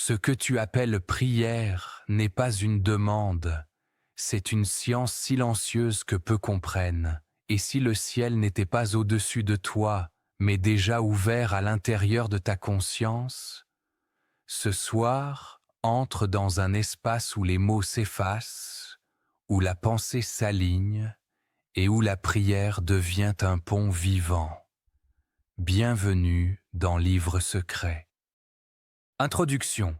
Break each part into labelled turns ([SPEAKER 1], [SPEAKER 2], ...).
[SPEAKER 1] Ce que tu appelles prière n'est pas une demande, c'est une science silencieuse que peu comprennent. Et si le ciel n'était pas au-dessus de toi, mais déjà ouvert à l'intérieur de ta conscience, ce soir, entre dans un espace où les mots s'effacent, où la pensée s'aligne et où la prière devient un pont vivant. Bienvenue dans Livre secret. Introduction.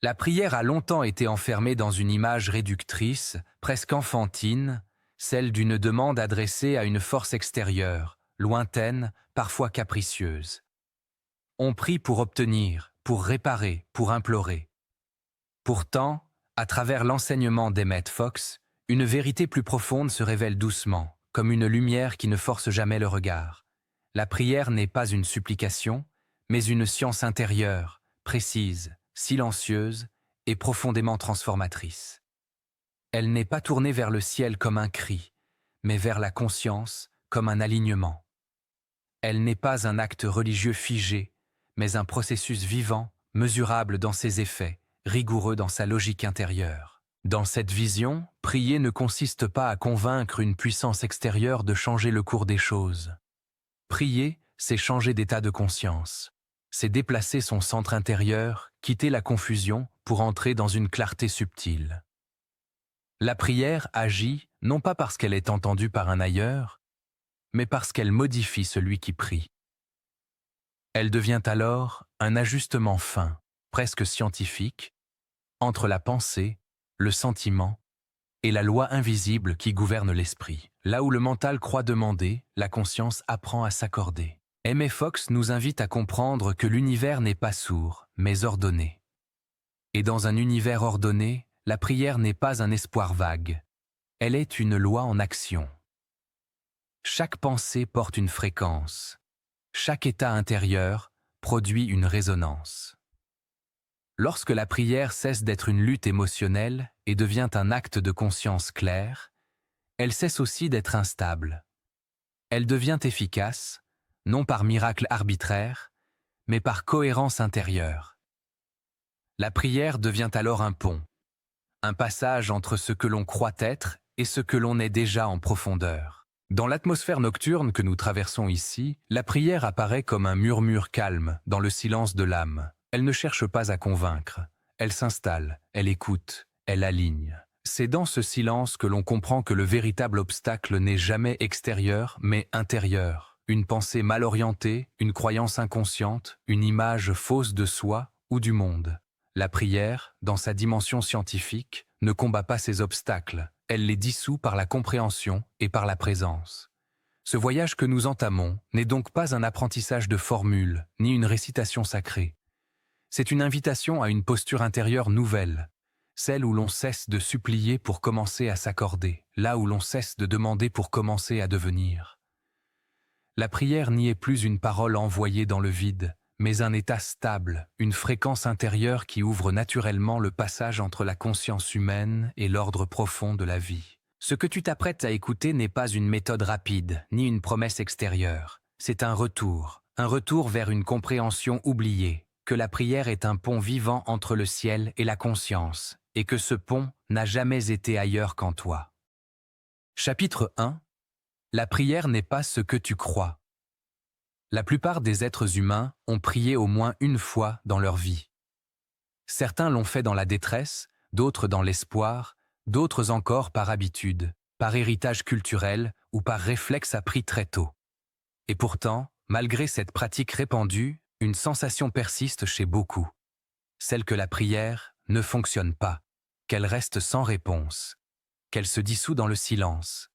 [SPEAKER 1] La prière a longtemps été enfermée dans une image réductrice, presque enfantine, celle d'une demande adressée à une force extérieure, lointaine, parfois capricieuse. On prie pour obtenir, pour réparer, pour implorer. Pourtant, à travers l'enseignement d'Emmett Fox, une vérité plus profonde se révèle doucement, comme une lumière qui ne force jamais le regard. La prière n'est pas une supplication, mais une science intérieure, précise, silencieuse et profondément transformatrice. Elle n'est pas tournée vers le ciel comme un cri, mais vers la conscience comme un alignement. Elle n'est pas un acte religieux figé, mais un processus vivant, mesurable dans ses effets, rigoureux dans sa logique intérieure. Dans cette vision, prier ne consiste pas à convaincre une puissance extérieure de changer le cours des choses. Prier, c'est changer d'état de conscience. C'est déplacer son centre intérieur, quitter la confusion pour entrer dans une clarté subtile. La prière agit non pas parce qu'elle est entendue par un ailleurs, mais parce qu'elle modifie celui qui prie. Elle devient alors un ajustement fin, presque scientifique, entre la pensée, le sentiment et la loi invisible qui gouverne l'esprit. Là où le mental croit demander, la conscience apprend à s'accorder. Emmett Fox nous invite à comprendre que l'univers n'est pas sourd, mais ordonné. Et dans un univers ordonné, la prière n'est pas un espoir vague. Elle est une loi en action. Chaque pensée porte une fréquence. Chaque état intérieur produit une résonance. Lorsque la prière cesse d'être une lutte émotionnelle et devient un acte de conscience clair, elle cesse aussi d'être instable. Elle devient efficace, non par miracle arbitraire, mais par cohérence intérieure. La prière devient alors un pont, un passage entre ce que l'on croit être et ce que l'on est déjà en profondeur. Dans l'atmosphère nocturne que nous traversons ici, la prière apparaît comme un murmure calme dans le silence de l'âme. Elle ne cherche pas à convaincre, elle s'installe, elle écoute, elle aligne. C'est dans ce silence que l'on comprend que le véritable obstacle n'est jamais extérieur, mais intérieur. Une pensée mal orientée, une croyance inconsciente, une image fausse de soi ou du monde. La prière, dans sa dimension scientifique, ne combat pas ces obstacles, elle les dissout par la compréhension et par la présence. Ce voyage que nous entamons n'est donc pas un apprentissage de formules, ni une récitation sacrée. C'est une invitation à une posture intérieure nouvelle, celle où l'on cesse de supplier pour commencer à s'accorder, là où l'on cesse de demander pour commencer à devenir. La prière n'y est plus une parole envoyée dans le vide, mais un état stable, une fréquence intérieure qui ouvre naturellement le passage entre la conscience humaine et l'ordre profond de la vie. Ce que tu t'apprêtes à écouter n'est pas une méthode rapide, ni une promesse extérieure. C'est un retour vers une compréhension oubliée, que la prière est un pont vivant entre le ciel et la conscience, et que ce pont n'a jamais été ailleurs qu'en toi. Chapitre 1. La prière n'est pas ce que tu crois. La plupart des êtres humains ont prié au moins une fois dans leur vie. Certains l'ont fait dans la détresse, d'autres dans l'espoir, d'autres encore par habitude, par héritage culturel ou par réflexe appris très tôt. Et pourtant, malgré cette pratique répandue, une sensation persiste chez beaucoup. Celle que la prière ne fonctionne pas, qu'elle reste sans réponse, qu'elle se dissout dans le silence.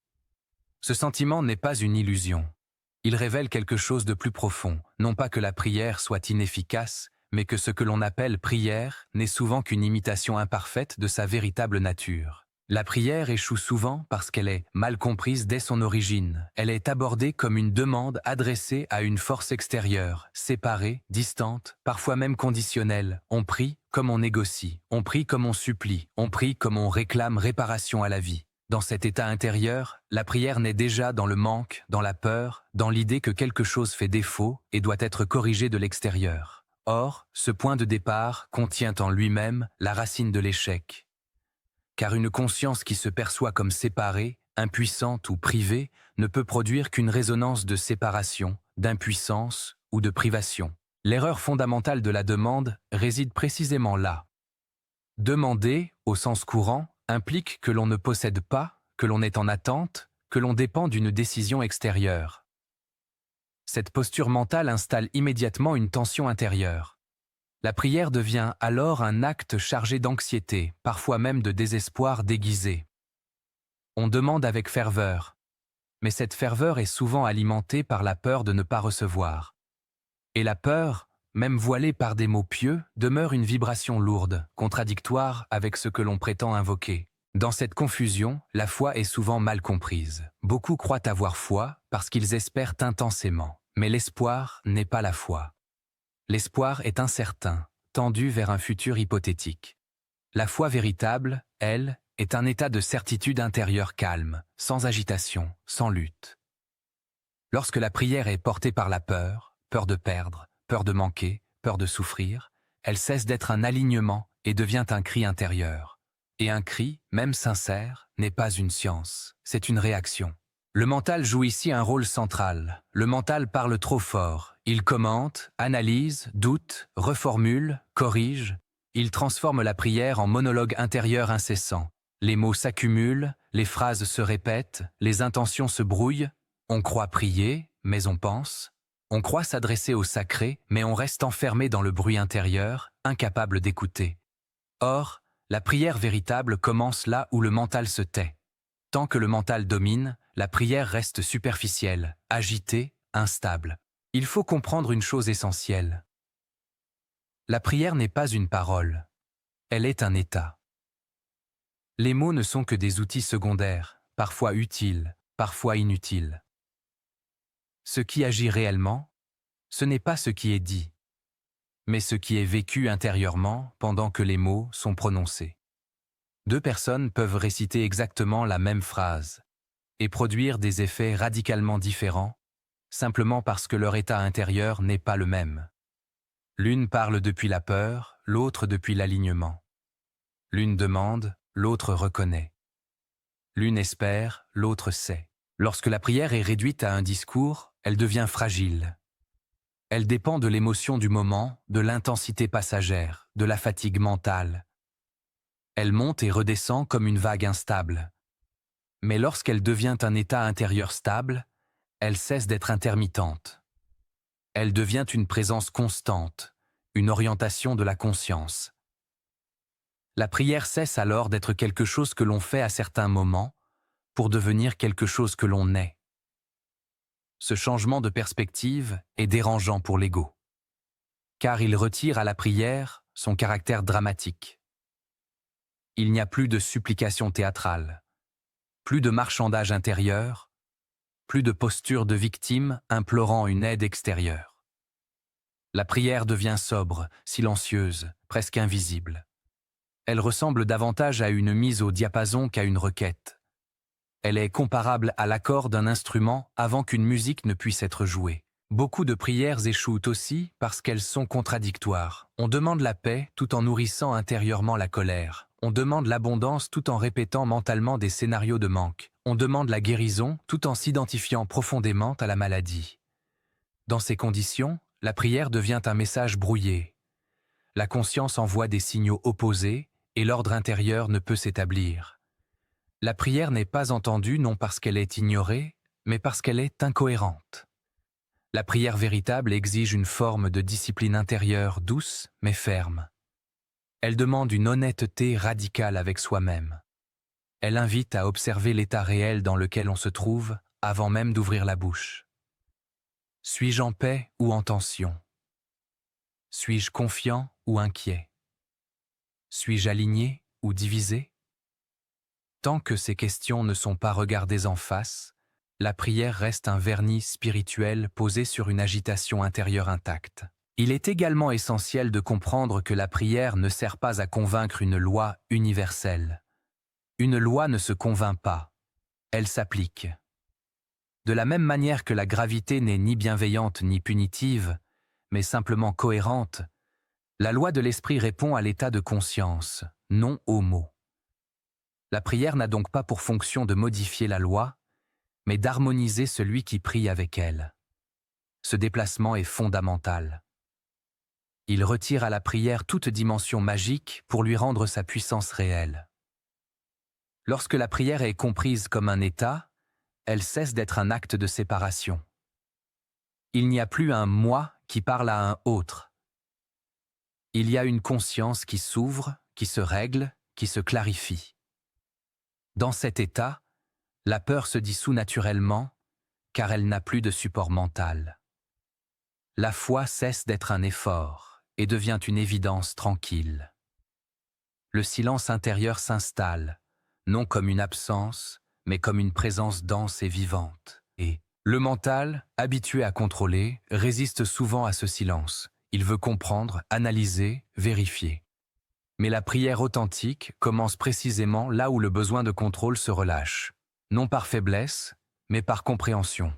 [SPEAKER 1] Ce sentiment n'est pas une illusion. Il révèle quelque chose de plus profond, non pas que la prière soit inefficace, mais que ce que l'on appelle prière n'est souvent qu'une imitation imparfaite de sa véritable nature. La prière échoue souvent parce qu'elle est mal comprise dès son origine. Elle est abordée comme une demande adressée à une force extérieure, séparée, distante, parfois même conditionnelle. On prie comme on négocie, on prie comme on supplie, on prie comme on réclame réparation à la vie. Dans cet état intérieur, la prière naît déjà dans le manque, dans la peur, dans l'idée que quelque chose fait défaut et doit être corrigé de l'extérieur. Or, ce point de départ contient en lui-même la racine de l'échec. Car une conscience qui se perçoit comme séparée, impuissante ou privée ne peut produire qu'une résonance de séparation, d'impuissance ou de privation. L'erreur fondamentale de la demande réside précisément là. Demander, au sens courant, implique que l'on ne possède pas, que l'on est en attente, que l'on dépend d'une décision extérieure. Cette posture mentale installe immédiatement une tension intérieure. La prière devient alors un acte chargé d'anxiété, parfois même de désespoir déguisé. On demande avec ferveur, mais cette ferveur est souvent alimentée par la peur de ne pas recevoir. Et la peur, même voilée par des mots pieux, demeure une vibration lourde, contradictoire avec ce que l'on prétend invoquer. Dans cette confusion, la foi est souvent mal comprise. Beaucoup croient avoir foi parce qu'ils espèrent intensément, mais l'espoir n'est pas la foi. L'espoir est incertain, tendu vers un futur hypothétique. La foi véritable, elle, est un état de certitude intérieure calme, sans agitation, sans lutte. Lorsque la prière est portée par la peur, peur de perdre, peur de manquer, peur de souffrir, elle cesse d'être un alignement et devient un cri intérieur. Et un cri, même sincère, n'est pas une science, c'est une réaction. Le mental joue ici un rôle central. Le mental parle trop fort. Il commente, analyse, doute, reformule, corrige. Il transforme la prière en monologue intérieur incessant. Les mots s'accumulent, les phrases se répètent, les intentions se brouillent. On croit prier, mais on pense. On croit s'adresser au sacré, mais on reste enfermé dans le bruit intérieur, incapable d'écouter. Or, la prière véritable commence là où le mental se tait. Tant que le mental domine, la prière reste superficielle, agitée, instable. Il faut comprendre une chose essentielle. La prière n'est pas une parole. Elle est un état. Les mots ne sont que des outils secondaires, parfois utiles, parfois inutiles. Ce qui agit réellement, ce n'est pas ce qui est dit, mais ce qui est vécu intérieurement pendant que les mots sont prononcés. Deux personnes peuvent réciter exactement la même phrase et produire des effets radicalement différents, simplement parce que leur état intérieur n'est pas le même. L'une parle depuis la peur, l'autre depuis l'alignement. L'une demande, l'autre reconnaît. L'une espère, l'autre sait. Lorsque la prière est réduite à un discours, elle devient fragile. Elle dépend de l'émotion du moment, de l'intensité passagère, de la fatigue mentale. Elle monte et redescend comme une vague instable. Mais lorsqu'elle devient un état intérieur stable, elle cesse d'être intermittente. Elle devient une présence constante, une orientation de la conscience. La prière cesse alors d'être quelque chose que l'on fait à certains moments pour devenir quelque chose que l'on est. Ce changement de perspective est dérangeant pour l'ego, car il retire à la prière son caractère dramatique. Il n'y a plus de supplication théâtrale, plus de marchandage intérieur, plus de posture de victime implorant une aide extérieure. La prière devient sobre, silencieuse, presque invisible. Elle ressemble davantage à une mise au diapason qu'à une requête. Elle est comparable à l'accord d'un instrument avant qu'une musique ne puisse être jouée. Beaucoup de prières échouent aussi parce qu'elles sont contradictoires. On demande la paix tout en nourrissant intérieurement la colère. On demande l'abondance tout en répétant mentalement des scénarios de manque. On demande la guérison tout en s'identifiant profondément à la maladie. Dans ces conditions, la prière devient un message brouillé. La conscience envoie des signaux opposés et l'ordre intérieur ne peut s'établir. La prière n'est pas entendue non parce qu'elle est ignorée, mais parce qu'elle est incohérente. La prière véritable exige une forme de discipline intérieure douce mais ferme. Elle demande une honnêteté radicale avec soi-même. Elle invite à observer l'état réel dans lequel on se trouve avant même d'ouvrir la bouche. Suis-je en paix ou en tension? Suis-je confiant ou inquiet? Suis-je aligné ou divisé? Tant que ces questions ne sont pas regardées en face, la prière reste un vernis spirituel posé sur une agitation intérieure intacte. Il est également essentiel de comprendre que la prière ne sert pas à convaincre une loi universelle. Une loi ne se convainc pas, elle s'applique. De la même manière que la gravité n'est ni bienveillante ni punitive, mais simplement cohérente, la loi de l'esprit répond à l'état de conscience, non aux mots. La prière n'a donc pas pour fonction de modifier la loi, mais d'harmoniser celui qui prie avec elle. Ce déplacement est fondamental. Il retire à la prière toute dimension magique pour lui rendre sa puissance réelle. Lorsque la prière est comprise comme un état, elle cesse d'être un acte de séparation. Il n'y a plus un « moi » qui parle à un autre. Il y a une conscience qui s'ouvre, qui se règle, qui se clarifie. Dans cet état, la peur se dissout naturellement, car elle n'a plus de support mental. La foi cesse d'être un effort et devient une évidence tranquille. Le silence intérieur s'installe, non comme une absence, mais comme une présence dense et vivante. Et le mental, habitué à contrôler, résiste souvent à ce silence. Il veut comprendre, analyser, vérifier. Mais la prière authentique commence précisément là où le besoin de contrôle se relâche. Non par faiblesse, mais par compréhension.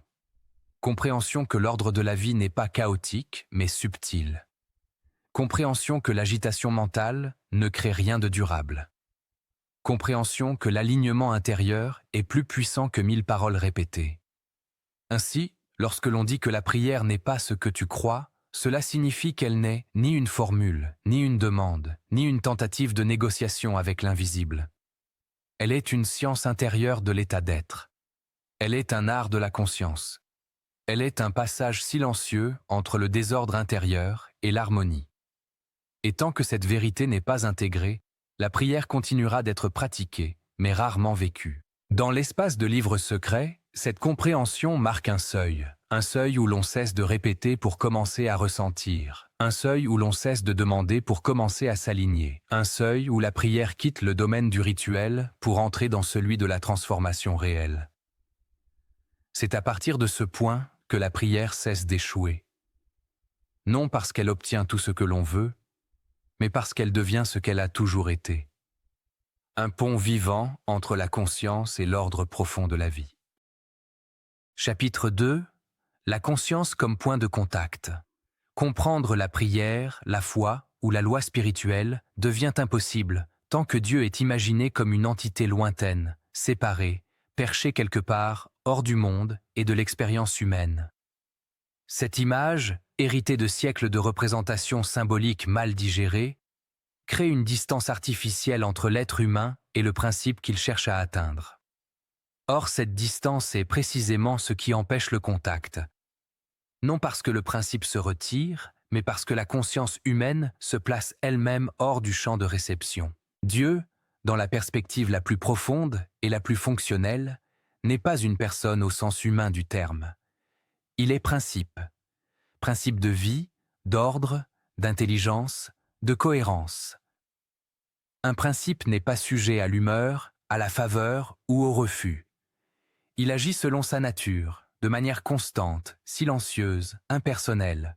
[SPEAKER 1] Compréhension que l'ordre de la vie n'est pas chaotique, mais subtil. Compréhension que l'agitation mentale ne crée rien de durable. Compréhension que l'alignement intérieur est plus puissant que 1000 paroles répétées. Ainsi, lorsque l'on dit que la prière n'est pas ce que tu crois, cela signifie qu'elle n'est ni une formule, ni une demande, ni une tentative de négociation avec l'invisible. Elle est une science intérieure de l'état d'être. Elle est un art de la conscience. Elle est un passage silencieux entre le désordre intérieur et l'harmonie. Et tant que cette vérité n'est pas intégrée, la prière continuera d'être pratiquée, mais rarement vécue. Dans l'espace de livres secrets, cette compréhension marque un seuil où l'on cesse de répéter pour commencer à ressentir, un seuil où l'on cesse de demander pour commencer à s'aligner, un seuil où la prière quitte le domaine du rituel pour entrer dans celui de la transformation réelle. C'est à partir de ce point que la prière cesse d'échouer. Non parce qu'elle obtient tout ce que l'on veut, mais parce qu'elle devient ce qu'elle a toujours été. Un pont vivant entre la conscience et l'ordre profond de la vie. Chapitre 2. La conscience comme point de contact. Comprendre la prière, la foi ou la loi spirituelle devient impossible tant que Dieu est imaginé comme une entité lointaine, séparée, perchée quelque part, hors du monde et de l'expérience humaine. Cette image, héritée de siècles de représentations symboliques mal digérées, crée une distance artificielle entre l'être humain et le principe qu'il cherche à atteindre. Or, cette distance est précisément ce qui empêche le contact. Non parce que le principe se retire, mais parce que la conscience humaine se place elle-même hors du champ de réception. Dieu, dans la perspective la plus profonde et la plus fonctionnelle, n'est pas une personne au sens humain du terme. Il est principe. Principe de vie, d'ordre, d'intelligence, de cohérence. Un principe n'est pas sujet à l'humeur, à la faveur ou au refus. Il agit selon sa nature, de manière constante, silencieuse, impersonnelle.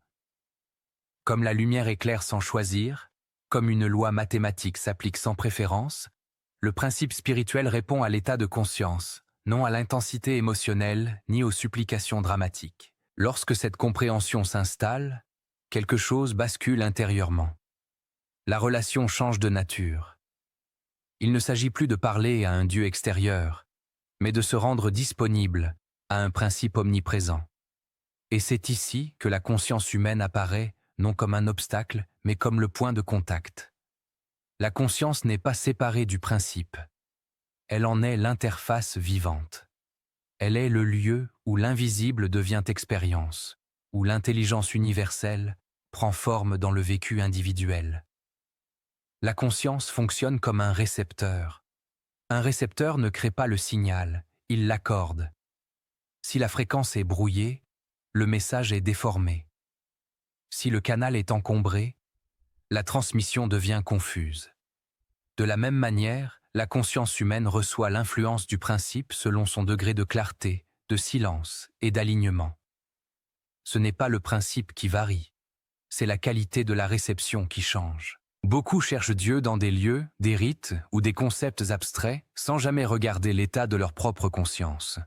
[SPEAKER 1] Comme la lumière éclaire sans choisir, comme une loi mathématique s'applique sans préférence, le principe spirituel répond à l'état de conscience, non à l'intensité émotionnelle ni aux supplications dramatiques. Lorsque cette compréhension s'installe, quelque chose bascule intérieurement. La relation change de nature. Il ne s'agit plus de parler à un Dieu extérieur, mais de se rendre disponible à un principe omniprésent. Et c'est ici que la conscience humaine apparaît non comme un obstacle, mais comme le point de contact. La conscience n'est pas séparée du principe. Elle en est l'interface vivante. Elle est le lieu où l'invisible devient expérience, où l'intelligence universelle prend forme dans le vécu individuel. La conscience fonctionne comme un récepteur. Un récepteur ne crée pas le signal, il l'accorde. Si la fréquence est brouillée, le message est déformé. Si le canal est encombré, la transmission devient confuse. De la même manière, la conscience humaine reçoit l'influence du principe selon son degré de clarté, de silence et d'alignement. Ce n'est pas le principe qui varie, c'est la qualité de la réception qui change. Beaucoup cherchent Dieu dans des lieux, des rites ou des concepts abstraits sans jamais regarder l'état de leur propre conscience.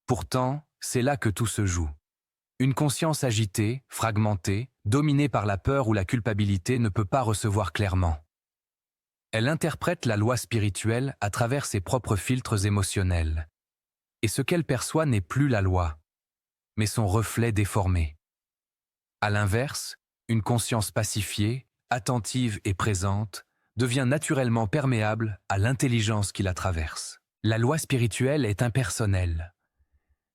[SPEAKER 1] Pourtant, c'est là que tout se joue. Une conscience agitée, fragmentée, dominée par la peur ou la culpabilité, ne peut pas recevoir clairement. Elle interprète la loi spirituelle à travers ses propres filtres émotionnels. Et ce qu'elle perçoit n'est plus la loi, mais son reflet déformé. À l'inverse, une conscience pacifiée, attentive et présente, devient naturellement perméable à l'intelligence qui la traverse. La loi spirituelle est impersonnelle.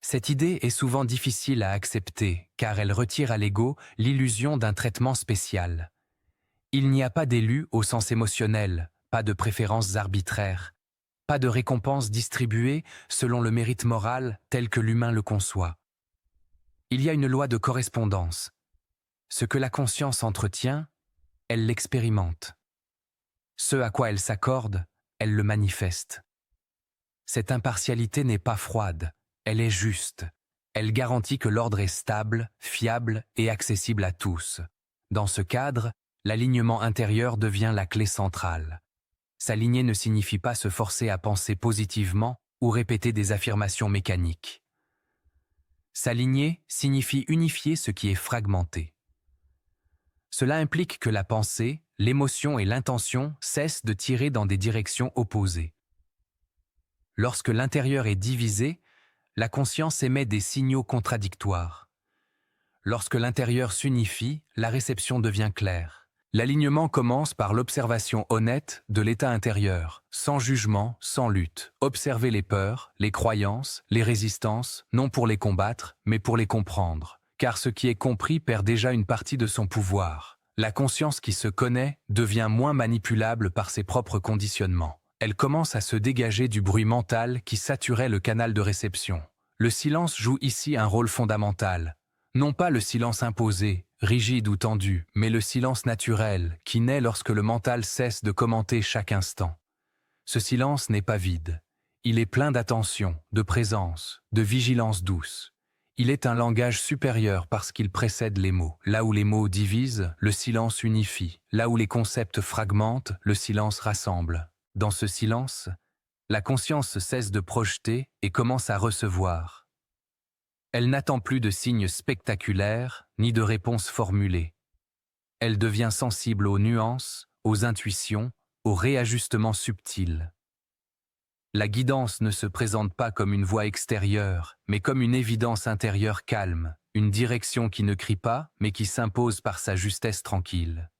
[SPEAKER 1] Cette idée est souvent difficile à accepter car elle retire à l'ego l'illusion d'un traitement spécial. Il n'y a pas d'élu au sens émotionnel, pas de préférences arbitraires, pas de récompenses distribuées selon le mérite moral tel que l'humain le conçoit. Il y a une loi de correspondance. Ce que la conscience entretient, elle l'expérimente. Ce à quoi elle s'accorde, elle le manifeste. Cette impartialité n'est pas froide, elle est juste. Elle garantit que l'ordre est stable, fiable et accessible à tous. Dans ce cadre, l'alignement intérieur devient la clé centrale. S'aligner ne signifie pas se forcer à penser positivement ou répéter des affirmations mécaniques. S'aligner signifie unifier ce qui est fragmenté. Cela implique que la pensée, l'émotion et l'intention cessent de tirer dans des directions opposées. Lorsque l'intérieur est divisé, la conscience émet des signaux contradictoires. Lorsque l'intérieur s'unifie, la réception devient claire. L'alignement commence par l'observation honnête de l'état intérieur, sans jugement, sans lutte. Observer les peurs, les croyances, les résistances, non pour les combattre, mais pour les comprendre. Car ce qui est compris perd déjà une partie de son pouvoir. La conscience qui se connaît devient moins manipulable par ses propres conditionnements. Elle commence à se dégager du bruit mental qui saturait le canal de réception. Le silence joue ici un rôle fondamental. Non pas le silence imposé, rigide ou tendu, mais le silence naturel qui naît lorsque le mental cesse de commenter chaque instant. Ce silence n'est pas vide. Il est plein d'attention, de présence, de vigilance douce. Il est un langage supérieur parce qu'il précède les mots. Là où les mots divisent, le silence unifie. Là où les concepts fragmentent, le silence rassemble. Dans ce silence, la conscience cesse de projeter et commence à recevoir. Elle n'attend plus de signes spectaculaires ni de réponses formulées. Elle devient sensible aux nuances, aux intuitions, aux réajustements subtils. La guidance ne se présente pas comme une voie extérieure, mais comme une évidence intérieure calme, une direction qui ne crie pas, mais qui s'impose par sa justesse tranquille.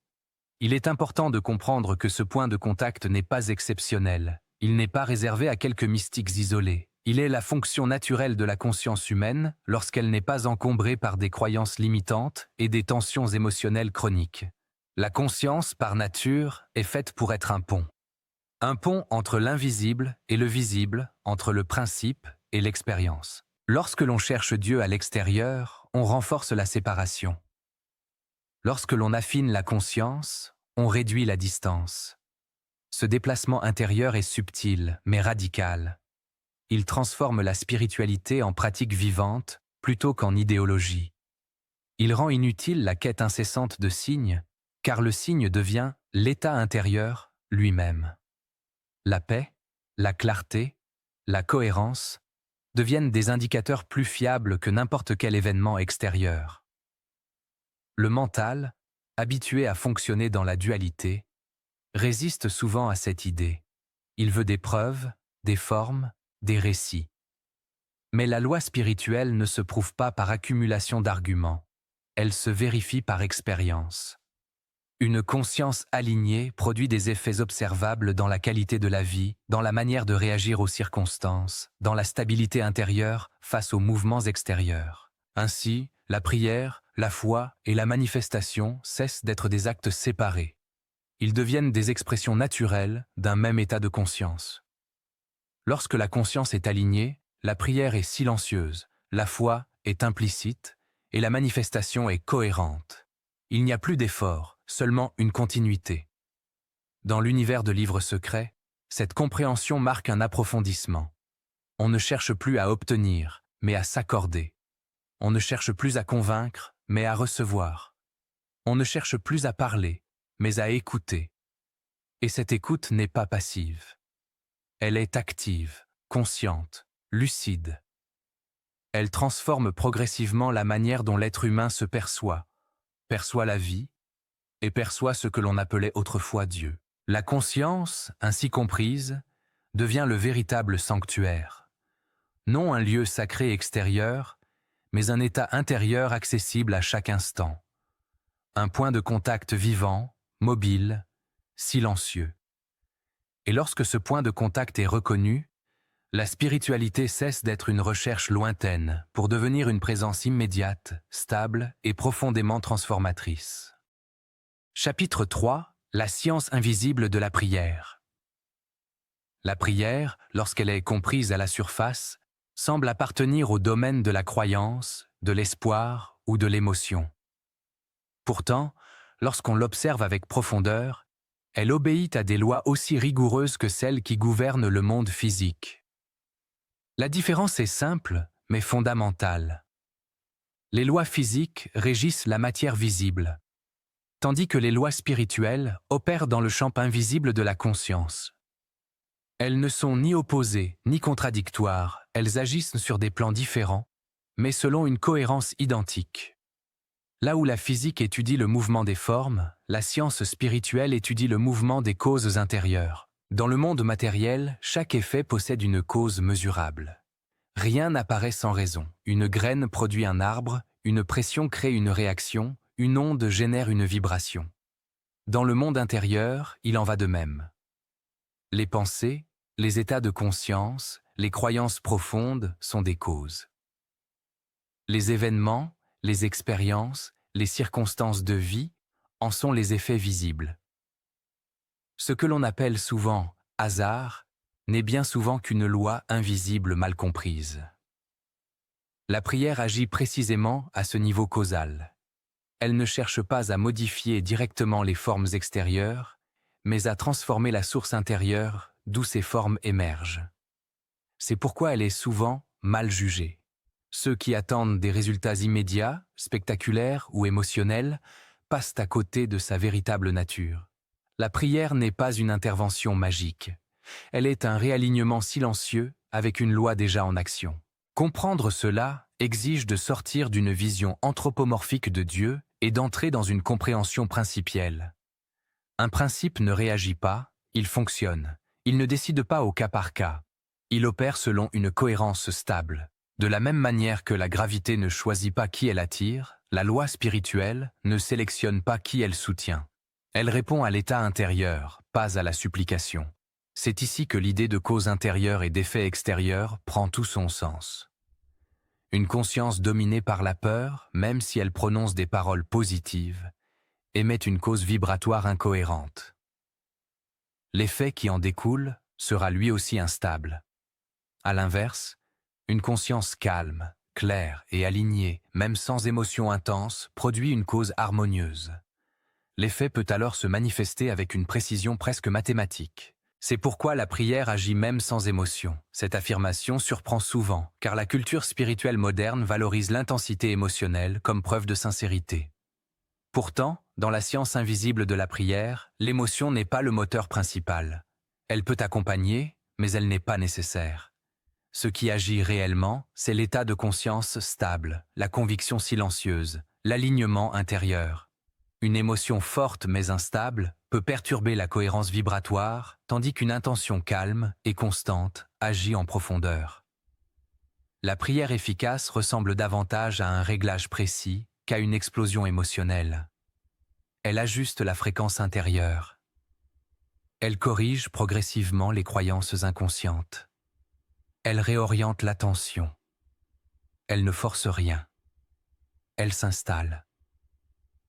[SPEAKER 1] Il est important de comprendre que ce point de contact n'est pas exceptionnel. Il n'est pas réservé à quelques mystiques isolés. Il est la fonction naturelle de la conscience humaine lorsqu'elle n'est pas encombrée par des croyances limitantes et des tensions émotionnelles chroniques. La conscience, par nature, est faite pour être un pont. Un pont entre l'invisible et le visible, entre le principe et l'expérience. Lorsque l'on cherche Dieu à l'extérieur, on renforce la séparation. Lorsque l'on affine la conscience, on réduit la distance. Ce déplacement intérieur est subtil, mais radical. Il transforme la spiritualité en pratique vivante plutôt qu'en idéologie. Il rend inutile la quête incessante de signes, car le signe devient l'état intérieur lui-même. La paix, la clarté, la cohérence deviennent des indicateurs plus fiables que n'importe quel événement extérieur. Le mental, habitué à fonctionner dans la dualité, résiste souvent à cette idée. Il veut des preuves, des formes, des récits. Mais la loi spirituelle ne se prouve pas par accumulation d'arguments. Elle se vérifie par expérience. Une conscience alignée produit des effets observables dans la qualité de la vie, dans la manière de réagir aux circonstances, dans la stabilité intérieure face aux mouvements extérieurs. Ainsi, la prière, la foi et la manifestation cessent d'être des actes séparés. Ils deviennent des expressions naturelles d'un même état de conscience. Lorsque la conscience est alignée, la prière est silencieuse, la foi est implicite et la manifestation est cohérente. Il n'y a plus d'effort, seulement une continuité. Dans l'univers de livres secrets, cette compréhension marque un approfondissement. On ne cherche plus à obtenir, mais à s'accorder. On ne cherche plus à convaincre, mais à recevoir. On ne cherche plus à parler, mais à écouter. Et cette écoute n'est pas passive. Elle est active, consciente, lucide. Elle transforme progressivement la manière dont l'être humain se perçoit, perçoit la vie et perçoit ce que l'on appelait autrefois Dieu. La conscience, ainsi comprise, devient le véritable sanctuaire. Non un lieu sacré extérieur, mais un état intérieur accessible à chaque instant. Un point de contact vivant, mobile, silencieux. Et lorsque ce point de contact est reconnu, la spiritualité cesse d'être une recherche lointaine pour devenir une présence immédiate, stable et profondément transformatrice. Chapitre 3. La science invisible de la prière. La prière, lorsqu'elle est comprise à la surface, semble appartenir au domaine de la croyance, de l'espoir ou de l'émotion. Pourtant, lorsqu'on l'observe avec profondeur, elle obéit à des lois aussi rigoureuses que celles qui gouvernent le monde physique. La différence est simple, mais fondamentale. Les lois physiques régissent la matière visible, tandis que les lois spirituelles opèrent dans le champ invisible de la conscience. Elles ne sont ni opposées, ni contradictoires, elles agissent sur des plans différents, mais selon une cohérence identique. Là où la physique étudie le mouvement des formes, la science spirituelle étudie le mouvement des causes intérieures. Dans le monde matériel, chaque effet possède une cause mesurable. Rien n'apparaît sans raison. Une graine produit un arbre, une pression crée une réaction, une onde génère une vibration. Dans le monde intérieur, il en va de même. Les pensées, les états de conscience, les croyances profondes sont des causes. Les événements, les expériences, les circonstances de vie en sont les effets visibles. Ce que l'on appelle souvent hasard n'est bien souvent qu'une loi invisible mal comprise. La prière agit précisément à ce niveau causal. Elle ne cherche pas à modifier directement les formes extérieures, mais à transformer la source intérieure d'où ces formes émergent. C'est pourquoi elle est souvent mal jugée. Ceux qui attendent des résultats immédiats, spectaculaires ou émotionnels, passent à côté de sa véritable nature. La prière n'est pas une intervention magique. Elle est un réalignement silencieux avec une loi déjà en action. Comprendre cela exige de sortir d'une vision anthropomorphique de Dieu et d'entrer dans une compréhension principielle. Un principe ne réagit pas, il fonctionne. Il ne décide pas au cas par cas. Il opère selon une cohérence stable. De la même manière que la gravité ne choisit pas qui elle attire, la loi spirituelle ne sélectionne pas qui elle soutient. Elle répond à l'état intérieur, pas à la supplication. C'est ici que l'idée de cause intérieure et d'effet extérieur prend tout son sens. Une conscience dominée par la peur, même si elle prononce des paroles positives, émet une cause vibratoire incohérente. L'effet qui en découle sera lui aussi instable. À l'inverse, une conscience calme, claire et alignée, même sans émotion intense, produit une cause harmonieuse. L'effet peut alors se manifester avec une précision presque mathématique. C'est pourquoi la prière agit même sans émotion. Cette affirmation surprend souvent, car la culture spirituelle moderne valorise l'intensité émotionnelle comme preuve de sincérité. Pourtant, dans la science invisible de la prière, l'émotion n'est pas le moteur principal. Elle peut accompagner, mais elle n'est pas nécessaire. Ce qui agit réellement, c'est l'état de conscience stable, la conviction silencieuse, l'alignement intérieur. Une émotion forte mais instable peut perturber la cohérence vibratoire, tandis qu'une intention calme et constante agit en profondeur. La prière efficace ressemble davantage à un réglage précis qu'à une explosion émotionnelle. Elle ajuste la fréquence intérieure. Elle corrige progressivement les croyances inconscientes. Elle réoriente l'attention. Elle ne force rien. Elle s'installe.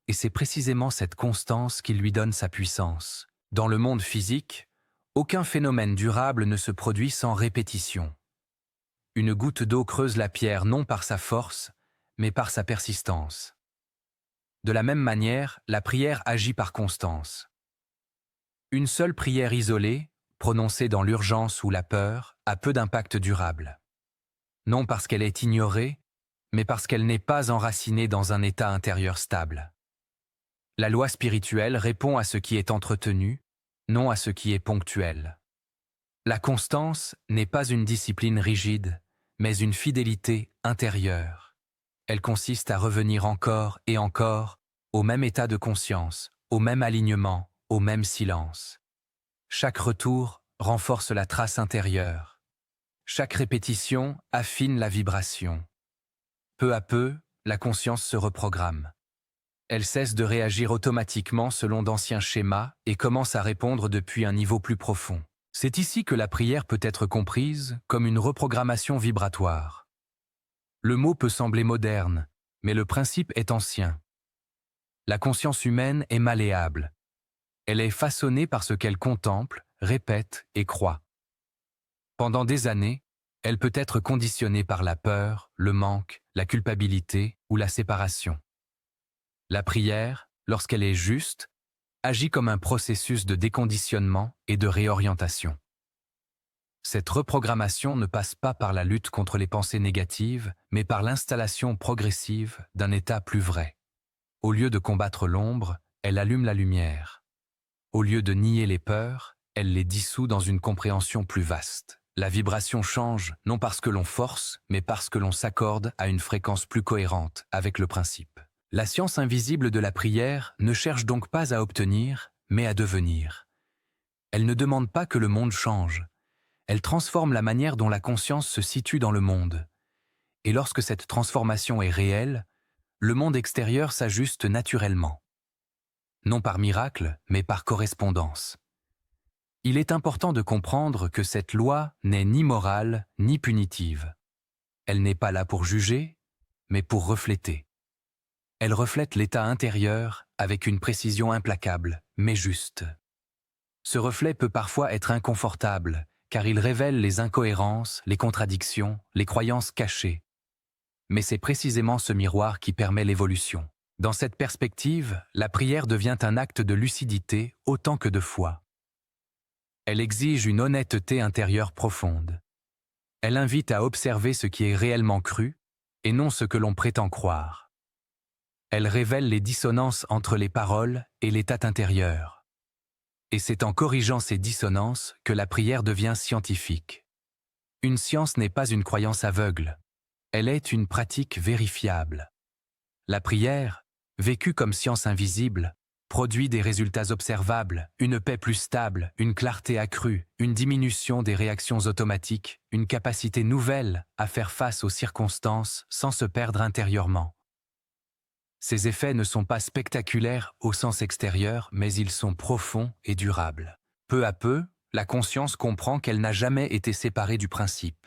[SPEAKER 1] Et c'est précisément cette constance qui lui donne sa puissance. Dans le monde physique, aucun phénomène durable ne se produit sans répétition. Une goutte d'eau creuse la pierre non par sa force, mais par sa persistance. De la même manière, la prière agit par constance. Une seule prière isolée, prononcée dans l'urgence ou la peur, a peu d'impact durable. Non parce qu'elle est ignorée, mais parce qu'elle n'est pas enracinée dans un état intérieur stable. La loi spirituelle répond à ce qui est entretenu, non à ce qui est ponctuel. La constance n'est pas une discipline rigide, mais une fidélité intérieure. Elle consiste à revenir encore et encore au même état de conscience, au même alignement, au même silence. Chaque retour renforce la trace intérieure. Chaque répétition affine la vibration. Peu à peu, la conscience se reprogramme. Elle cesse de réagir automatiquement selon d'anciens schémas et commence à répondre depuis un niveau plus profond. C'est ici que la prière peut être comprise comme une reprogrammation vibratoire. Le mot peut sembler moderne, mais le principe est ancien. La conscience humaine est malléable. Elle est façonnée par ce qu'elle contemple, répète et croit. Pendant des années, elle peut être conditionnée par la peur, le manque, la culpabilité ou la séparation. La prière, lorsqu'elle est juste, agit comme un processus de déconditionnement et de réorientation. Cette reprogrammation ne passe pas par la lutte contre les pensées négatives, mais par l'installation progressive d'un état plus vrai. Au lieu de combattre l'ombre, elle allume la lumière. Au lieu de nier les peurs, elle les dissout dans une compréhension plus vaste. La vibration change, non parce que l'on force, mais parce que l'on s'accorde à une fréquence plus cohérente avec le principe. La science invisible de la prière ne cherche donc pas à obtenir, mais à devenir. Elle ne demande pas que le monde change. Elle transforme la manière dont la conscience se situe dans le monde. Et lorsque cette transformation est réelle, le monde extérieur s'ajuste naturellement. Non par miracle, mais par correspondance. Il est important de comprendre que cette loi n'est ni morale ni punitive. Elle n'est pas là pour juger, mais pour refléter. Elle reflète l'état intérieur avec une précision implacable, mais juste. Ce reflet peut parfois être inconfortable, car il révèle les incohérences, les contradictions, les croyances cachées. Mais c'est précisément ce miroir qui permet l'évolution. Dans cette perspective, la prière devient un acte de lucidité autant que de foi. Elle exige une honnêteté intérieure profonde. Elle invite à observer ce qui est réellement cru et non ce que l'on prétend croire. Elle révèle les dissonances entre les paroles et l'état intérieur. Et c'est en corrigeant ces dissonances que la prière devient scientifique. Une science n'est pas une croyance aveugle. Elle est une pratique vérifiable. La prière, vécue comme science invisible, produit des résultats observables, une paix plus stable, une clarté accrue, une diminution des réactions automatiques, une capacité nouvelle à faire face aux circonstances sans se perdre intérieurement. Ces effets ne sont pas spectaculaires au sens extérieur, mais ils sont profonds et durables. Peu à peu, la conscience comprend qu'elle n'a jamais été séparée du principe.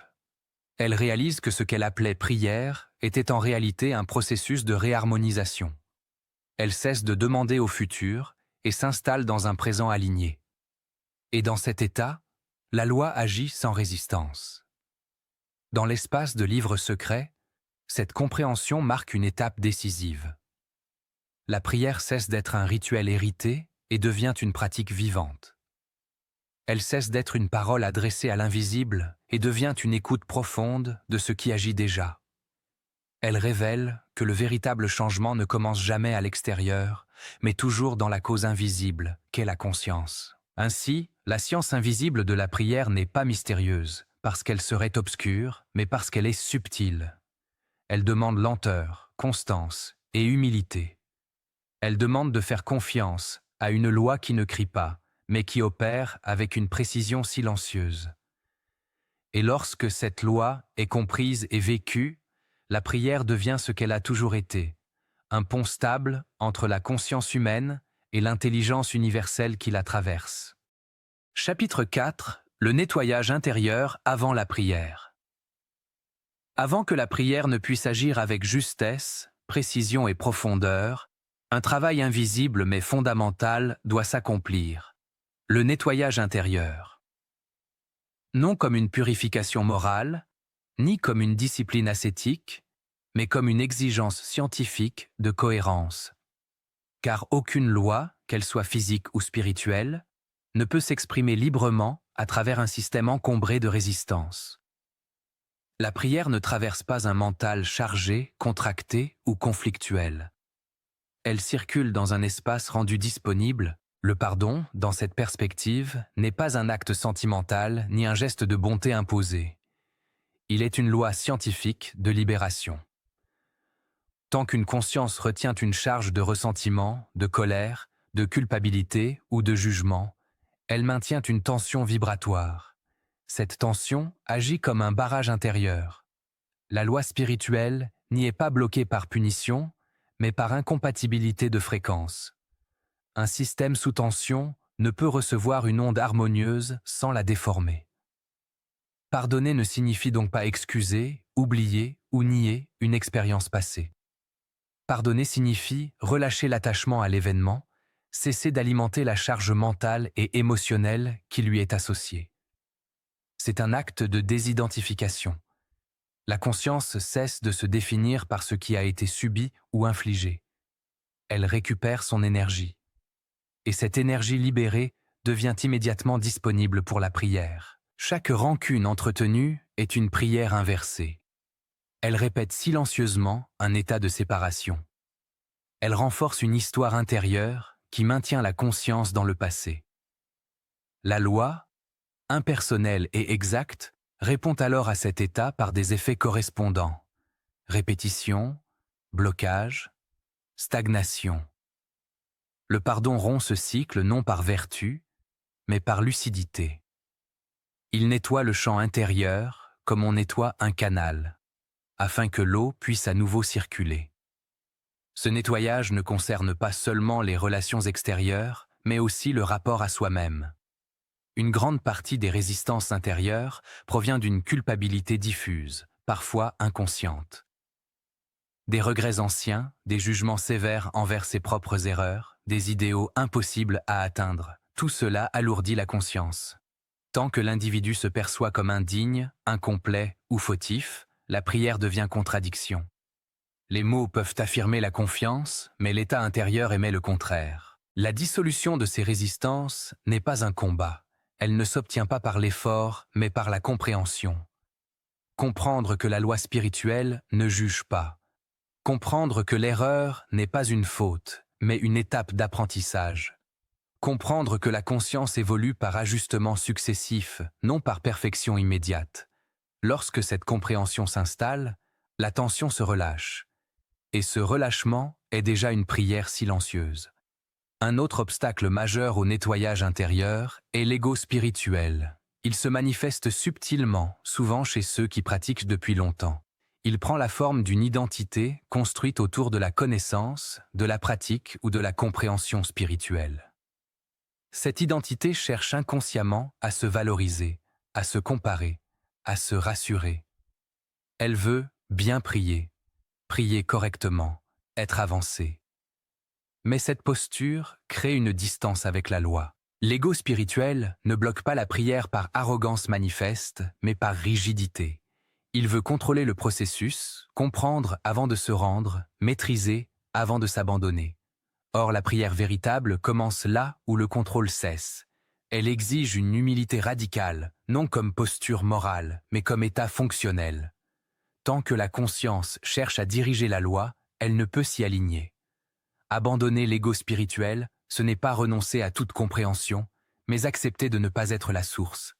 [SPEAKER 1] Elle réalise que ce qu'elle appelait prière était en réalité un processus de réharmonisation. Elle cesse de demander au futur et s'installe dans un présent aligné. Et dans cet état, la loi agit sans résistance. Dans l'espace de livres secrets, cette compréhension marque une étape décisive. La prière cesse d'être un rituel hérité et devient une pratique vivante. Elle cesse d'être une parole adressée à l'invisible et devient une écoute profonde de ce qui agit déjà. Elle révèle que le véritable changement ne commence jamais à l'extérieur, mais toujours dans la cause invisible qu'est la conscience. Ainsi, la science invisible de la prière n'est pas mystérieuse, parce qu'elle serait obscure, mais parce qu'elle est subtile. Elle demande lenteur, constance et humilité. Elle demande de faire confiance à une loi qui ne crie pas, mais qui opère avec une précision silencieuse. Et lorsque cette loi est comprise et vécue, la prière devient ce qu'elle a toujours été, un pont stable entre la conscience humaine et l'intelligence universelle qui la traverse. Chapitre 4. Le nettoyage intérieur avant la prière. Avant que la prière ne puisse agir avec justesse, précision et profondeur, un travail invisible mais fondamental doit s'accomplir. Le nettoyage intérieur. Non comme une purification morale, ni comme une discipline ascétique, mais comme une exigence scientifique de cohérence. Car aucune loi, qu'elle soit physique ou spirituelle, ne peut s'exprimer librement à travers un système encombré de résistance. La prière ne traverse pas un mental chargé, contracté ou conflictuel. Elle circule dans un espace rendu disponible. Le pardon, dans cette perspective, n'est pas un acte sentimental ni un geste de bonté imposé. Il est une loi scientifique de libération. Tant qu'une conscience retient une charge de ressentiment, de colère, de culpabilité ou de jugement, elle maintient une tension vibratoire. Cette tension agit comme un barrage intérieur. La loi spirituelle n'y est pas bloquée par punition, mais par incompatibilité de fréquence. Un système sous tension ne peut recevoir une onde harmonieuse sans la déformer. Pardonner ne signifie donc pas excuser, oublier ou nier une expérience passée. Pardonner signifie relâcher l'attachement à l'événement, cesser d'alimenter la charge mentale et émotionnelle qui lui est associée. C'est un acte de désidentification. La conscience cesse de se définir par ce qui a été subi ou infligé. Elle récupère son énergie. Et cette énergie libérée devient immédiatement disponible pour la prière. Chaque rancune entretenue est une prière inversée. Elle répète silencieusement un état de séparation. Elle renforce une histoire intérieure qui maintient la conscience dans le passé. La loi, impersonnelle et exacte, répond alors à cet état par des effets correspondants. Répétition, blocage, stagnation. Le pardon rompt ce cycle non par vertu, mais par lucidité. Il nettoie le champ intérieur comme on nettoie un canal, afin que l'eau puisse à nouveau circuler. Ce nettoyage ne concerne pas seulement les relations extérieures, mais aussi le rapport à soi-même. Une grande partie des résistances intérieures provient d'une culpabilité diffuse, parfois inconsciente. Des regrets anciens, des jugements sévères envers ses propres erreurs, des idéaux impossibles à atteindre, tout cela alourdit la conscience. Tant que l'individu se perçoit comme indigne, incomplet ou fautif, la prière devient contradiction. Les mots peuvent affirmer la confiance, mais l'état intérieur émet le contraire. La dissolution de ces résistances n'est pas un combat. Elle ne s'obtient pas par l'effort, mais par la compréhension. Comprendre que la loi spirituelle ne juge pas. Comprendre que l'erreur n'est pas une faute, mais une étape d'apprentissage. Comprendre que la conscience évolue par ajustements successifs, non par perfection immédiate. Lorsque cette compréhension s'installe, la tension se relâche. Et ce relâchement est déjà une prière silencieuse. Un autre obstacle majeur au nettoyage intérieur est l'ego spirituel. Il se manifeste subtilement, souvent chez ceux qui pratiquent depuis longtemps. Il prend la forme d'une identité construite autour de la connaissance, de la pratique ou de la compréhension spirituelle. Cette identité cherche inconsciemment à se valoriser, à se comparer, à se rassurer. Elle veut bien prier, prier correctement, être avancée. Mais cette posture crée une distance avec la loi. L'ego spirituel ne bloque pas la prière par arrogance manifeste, mais par rigidité. Il veut contrôler le processus, comprendre avant de se rendre, maîtriser avant de s'abandonner. Or, la prière véritable commence là où le contrôle cesse. Elle exige une humilité radicale, non comme posture morale, mais comme état fonctionnel. Tant que la conscience cherche à diriger la loi, elle ne peut s'y aligner. Abandonner l'ego spirituel, ce n'est pas renoncer à toute compréhension, mais accepter de ne pas être la source.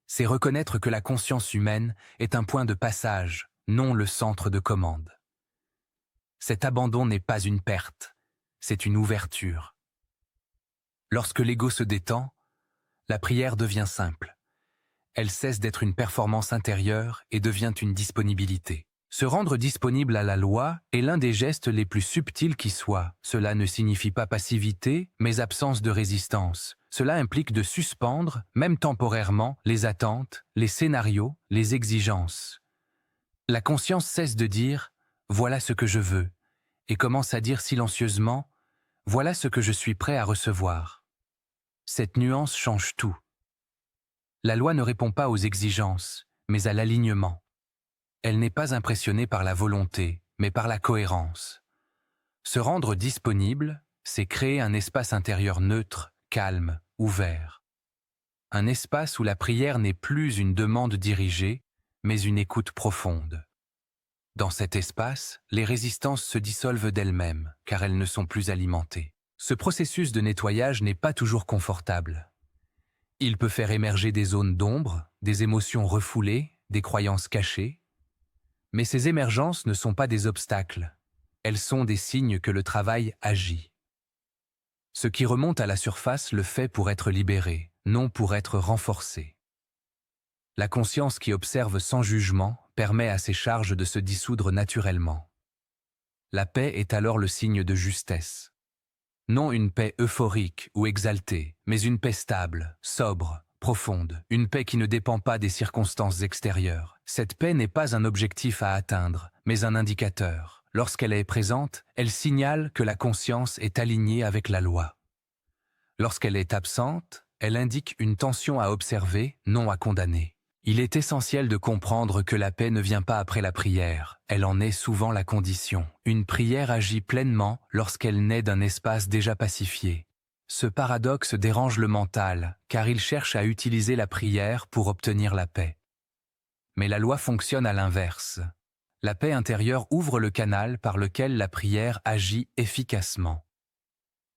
[SPEAKER 1] C'est reconnaître que la conscience humaine est un point de passage, non le centre de commande. Cet abandon n'est pas une perte, c'est une ouverture. Lorsque l'ego se détend, la prière devient simple. Elle cesse d'être une performance intérieure et devient une disponibilité. Se rendre disponible à la loi est l'un des gestes les plus subtils qui soient. Cela ne signifie pas passivité, mais absence de résistance. Cela implique de suspendre, même temporairement, les attentes, les scénarios, les exigences. La conscience cesse de dire « voilà ce que je veux » et commence à dire silencieusement « voilà ce que je suis prêt à recevoir ». Cette nuance change tout. La loi ne répond pas aux exigences, mais à l'alignement. Elle n'est pas impressionnée par la volonté, mais par la cohérence. Se rendre disponible, c'est créer un espace intérieur neutre, calme, ouvert. Un espace où la prière n'est plus une demande dirigée, mais une écoute profonde. Dans cet espace, les résistances se dissolvent d'elles-mêmes, car elles ne sont plus alimentées. Ce processus de nettoyage n'est pas toujours confortable. Il peut faire émerger des zones d'ombre, des émotions refoulées, des croyances cachées. Mais ces émergences ne sont pas des obstacles. Elles sont des signes que le travail agit. Ce qui remonte à la surface le fait pour être libéré, non pour être renforcé. La conscience qui observe sans jugement permet à ces charges de se dissoudre naturellement. La paix est alors le signe de justesse. Non une paix euphorique ou exaltée, mais une paix stable, sobre, profonde, une paix qui ne dépend pas des circonstances extérieures. Cette paix n'est pas un objectif à atteindre, mais un indicateur. Lorsqu'elle est présente, elle signale que la conscience est alignée avec la loi. Lorsqu'elle est absente, elle indique une tension à observer, non à condamner. Il est essentiel de comprendre que la paix ne vient pas après la prière, elle en est souvent la condition. Une prière agit pleinement lorsqu'elle naît d'un espace déjà pacifié. Ce paradoxe dérange le mental, car il cherche à utiliser la prière pour obtenir la paix. Mais la loi fonctionne à l'inverse. La paix intérieure ouvre le canal par lequel la prière agit efficacement.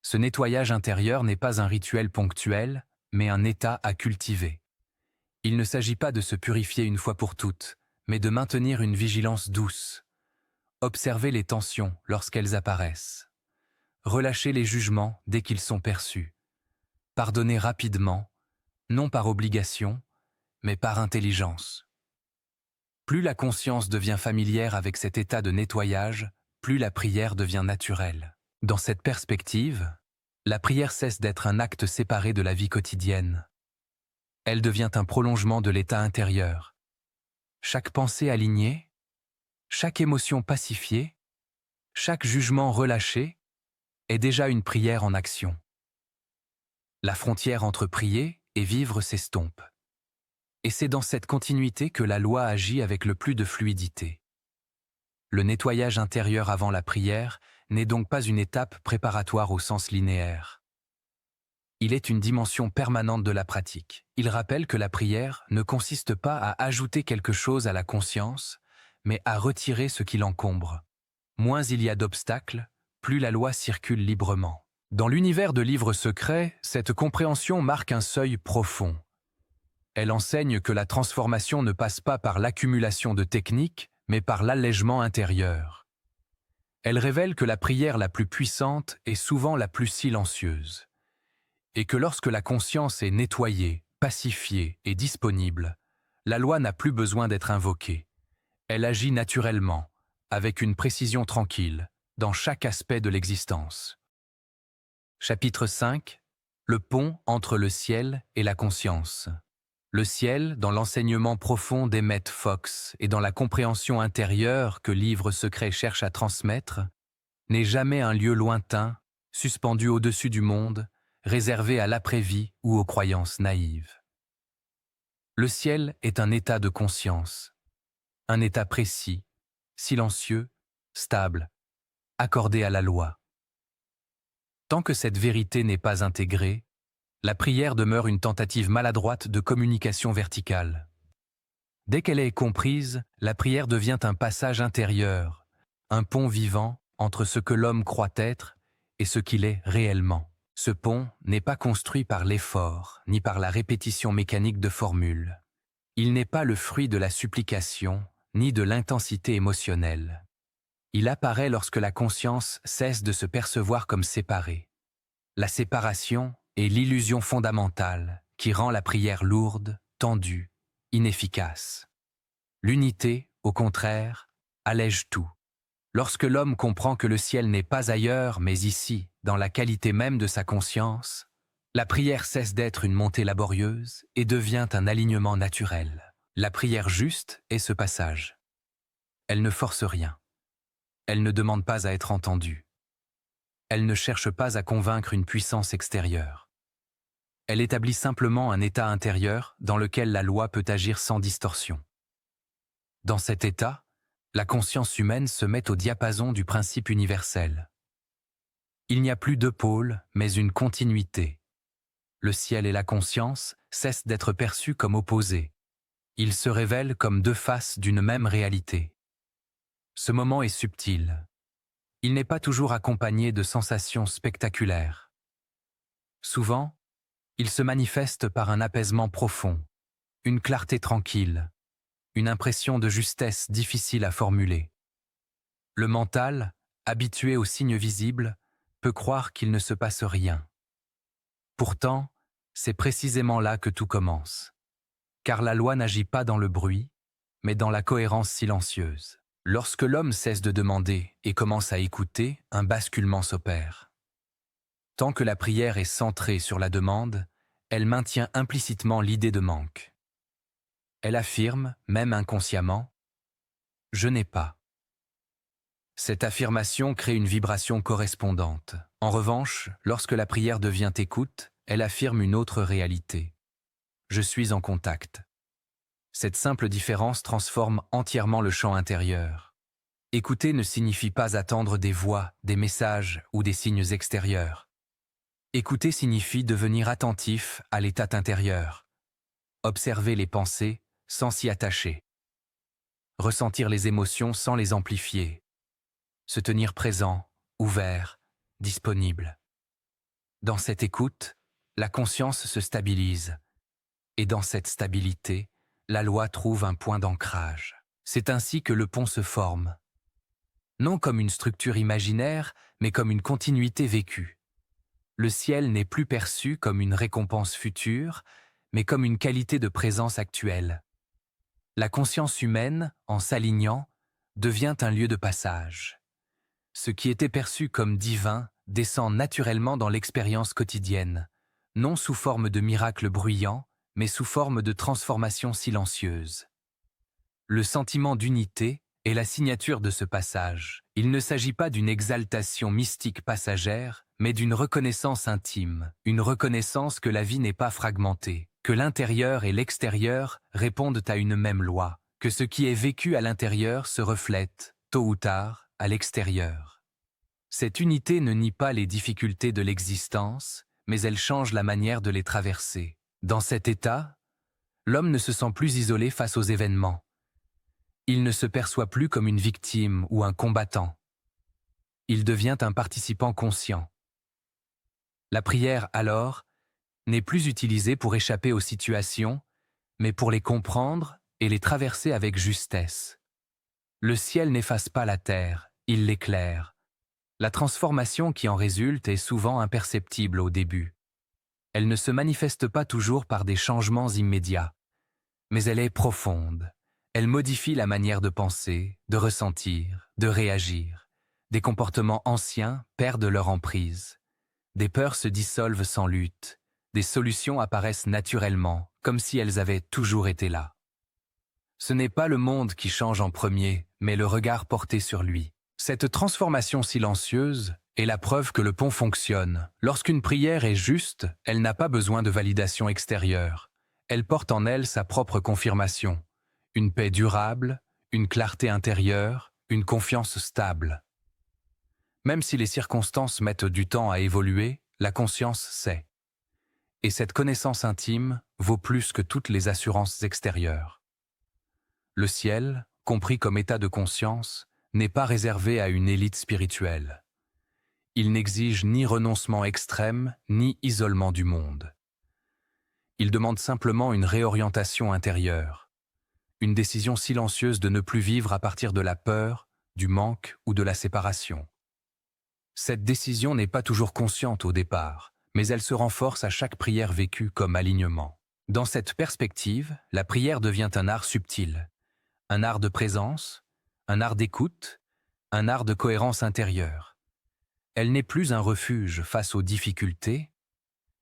[SPEAKER 1] Ce nettoyage intérieur n'est pas un rituel ponctuel, mais un état à cultiver. Il ne s'agit pas de se purifier une fois pour toutes, mais de maintenir une vigilance douce. Observer les tensions lorsqu'elles apparaissent. Relâcher les jugements dès qu'ils sont perçus. Pardonner rapidement, non par obligation, mais par intelligence. Plus la conscience devient familière avec cet état de nettoyage, plus la prière devient naturelle. Dans cette perspective, la prière cesse d'être un acte séparé de la vie quotidienne. Elle devient un prolongement de l'état intérieur. Chaque pensée alignée, chaque émotion pacifiée, chaque jugement relâché est déjà une prière en action. La frontière entre prier et vivre s'estompe. Et c'est dans cette continuité que la loi agit avec le plus de fluidité. Le nettoyage intérieur avant la prière n'est donc pas une étape préparatoire au sens linéaire. Il est une dimension permanente de la pratique. Il rappelle que la prière ne consiste pas à ajouter quelque chose à la conscience, mais à retirer ce qui l'encombre. Moins il y a d'obstacles, plus la loi circule librement. Dans l'univers de livres secrets, cette compréhension marque un seuil profond. Elle enseigne que la transformation ne passe pas par l'accumulation de techniques, mais par l'allègement intérieur. Elle révèle que la prière la plus puissante est souvent la plus silencieuse. Et que lorsque la conscience est nettoyée, pacifiée et disponible, la loi n'a plus besoin d'être invoquée. Elle agit naturellement, avec une précision tranquille, dans chaque aspect de l'existence. Chapitre 5. Le pont entre le ciel et la conscience. Le ciel, dans l'enseignement profond d'Emmett Fox et dans la compréhension intérieure que Livre secret cherche à transmettre, n'est jamais un lieu lointain, suspendu au-dessus du monde, réservé à l'après-vie ou aux croyances naïves. Le ciel est un état de conscience, un état précis, silencieux, stable, accordé à la loi. Tant que cette vérité n'est pas intégrée, la prière demeure une tentative maladroite de communication verticale. Dès qu'elle est comprise, la prière devient un passage intérieur, un pont vivant entre ce que l'homme croit être et ce qu'il est réellement. Ce pont n'est pas construit par l'effort, ni par la répétition mécanique de formules. Il n'est pas le fruit de la supplication, ni de l'intensité émotionnelle. Il apparaît lorsque la conscience cesse de se percevoir comme séparée. La séparation est l'illusion fondamentale qui rend la prière lourde, tendue, inefficace. L'unité, au contraire, allège tout. Lorsque l'homme comprend que le ciel n'est pas ailleurs, mais ici, dans la qualité même de sa conscience, la prière cesse d'être une montée laborieuse et devient un alignement naturel. La prière juste est ce passage. Elle ne force rien. Elle ne demande pas à être entendue. Elle ne cherche pas à convaincre une puissance extérieure. Elle établit simplement un état intérieur dans lequel la loi peut agir sans distorsion. Dans cet état, la conscience humaine se met au diapason du principe universel. Il n'y a plus deux pôles, mais une continuité. Le ciel et la conscience cessent d'être perçus comme opposés. Ils se révèlent comme deux faces d'une même réalité. Ce moment est subtil. Il n'est pas toujours accompagné de sensations spectaculaires. Souvent, il se manifeste par un apaisement profond, une clarté tranquille, une impression de justesse difficile à formuler. Le mental, habitué aux signes visibles, peut croire qu'il ne se passe rien. Pourtant, c'est précisément là que tout commence. Car la loi n'agit pas dans le bruit, mais dans la cohérence silencieuse. Lorsque l'homme cesse de demander et commence à écouter, un basculement s'opère. Tant que la prière est centrée sur la demande, elle maintient implicitement l'idée de manque. Elle affirme, même inconsciemment, « je n'ai pas ». Cette affirmation crée une vibration correspondante. En revanche, lorsque la prière devient écoute, elle affirme une autre réalité. Je suis en contact. Cette simple différence transforme entièrement le champ intérieur. Écouter ne signifie pas attendre des voix, des messages ou des signes extérieurs. Écouter signifie devenir attentif à l'état intérieur. Observer les pensées sans s'y attacher. Ressentir les émotions sans les amplifier. Se tenir présent, ouvert, disponible. Dans cette écoute, la conscience se stabilise. Et dans cette stabilité, la loi trouve un point d'ancrage. C'est ainsi que le pont se forme. Non comme une structure imaginaire, mais comme une continuité vécue. Le ciel n'est plus perçu comme une récompense future, mais comme une qualité de présence actuelle. La conscience humaine, en s'alignant, devient un lieu de passage. Ce qui était perçu comme divin descend naturellement dans l'expérience quotidienne, non sous forme de miracles bruyants, mais sous forme de transformation silencieuse. Le sentiment d'unité est la signature de ce passage. Il ne s'agit pas d'une exaltation mystique passagère, mais d'une reconnaissance intime, une reconnaissance que la vie n'est pas fragmentée, que l'intérieur et l'extérieur répondent à une même loi, que ce qui est vécu à l'intérieur se reflète, tôt ou tard, à l'extérieur. Cette unité ne nie pas les difficultés de l'existence, mais elle change la manière de les traverser. Dans cet état, l'homme ne se sent plus isolé face aux événements. Il ne se perçoit plus comme une victime ou un combattant. Il devient un participant conscient. La prière, alors, n'est plus utilisée pour échapper aux situations, mais pour les comprendre et les traverser avec justesse. Le ciel n'efface pas la terre, il l'éclaire. La transformation qui en résulte est souvent imperceptible au début. Elle ne se manifeste pas toujours par des changements immédiats, mais elle est profonde. Elle modifie la manière de penser, de ressentir, de réagir. Des comportements anciens perdent leur emprise. Des peurs se dissolvent sans lutte. Des solutions apparaissent naturellement, comme si elles avaient toujours été là. Ce n'est pas le monde qui change en premier, mais le regard porté sur lui. Cette transformation silencieuse est la preuve que le pont fonctionne. Lorsqu'une prière est juste, elle n'a pas besoin de validation extérieure. Elle porte en elle sa propre confirmation. Une paix durable, une clarté intérieure, une confiance stable. Même si les circonstances mettent du temps à évoluer, la conscience sait. Et cette connaissance intime vaut plus que toutes les assurances extérieures. Le ciel, compris comme état de conscience, n'est pas réservé à une élite spirituelle. Il n'exige ni renoncement extrême, ni isolement du monde. Il demande simplement une réorientation intérieure, une décision silencieuse de ne plus vivre à partir de la peur, du manque ou de la séparation. Cette décision n'est pas toujours consciente au départ, mais elle se renforce à chaque prière vécue comme alignement. Dans cette perspective, la prière devient un art subtil, un art de présence, un art d'écoute, un art de cohérence intérieure. Elle n'est plus un refuge face aux difficultés,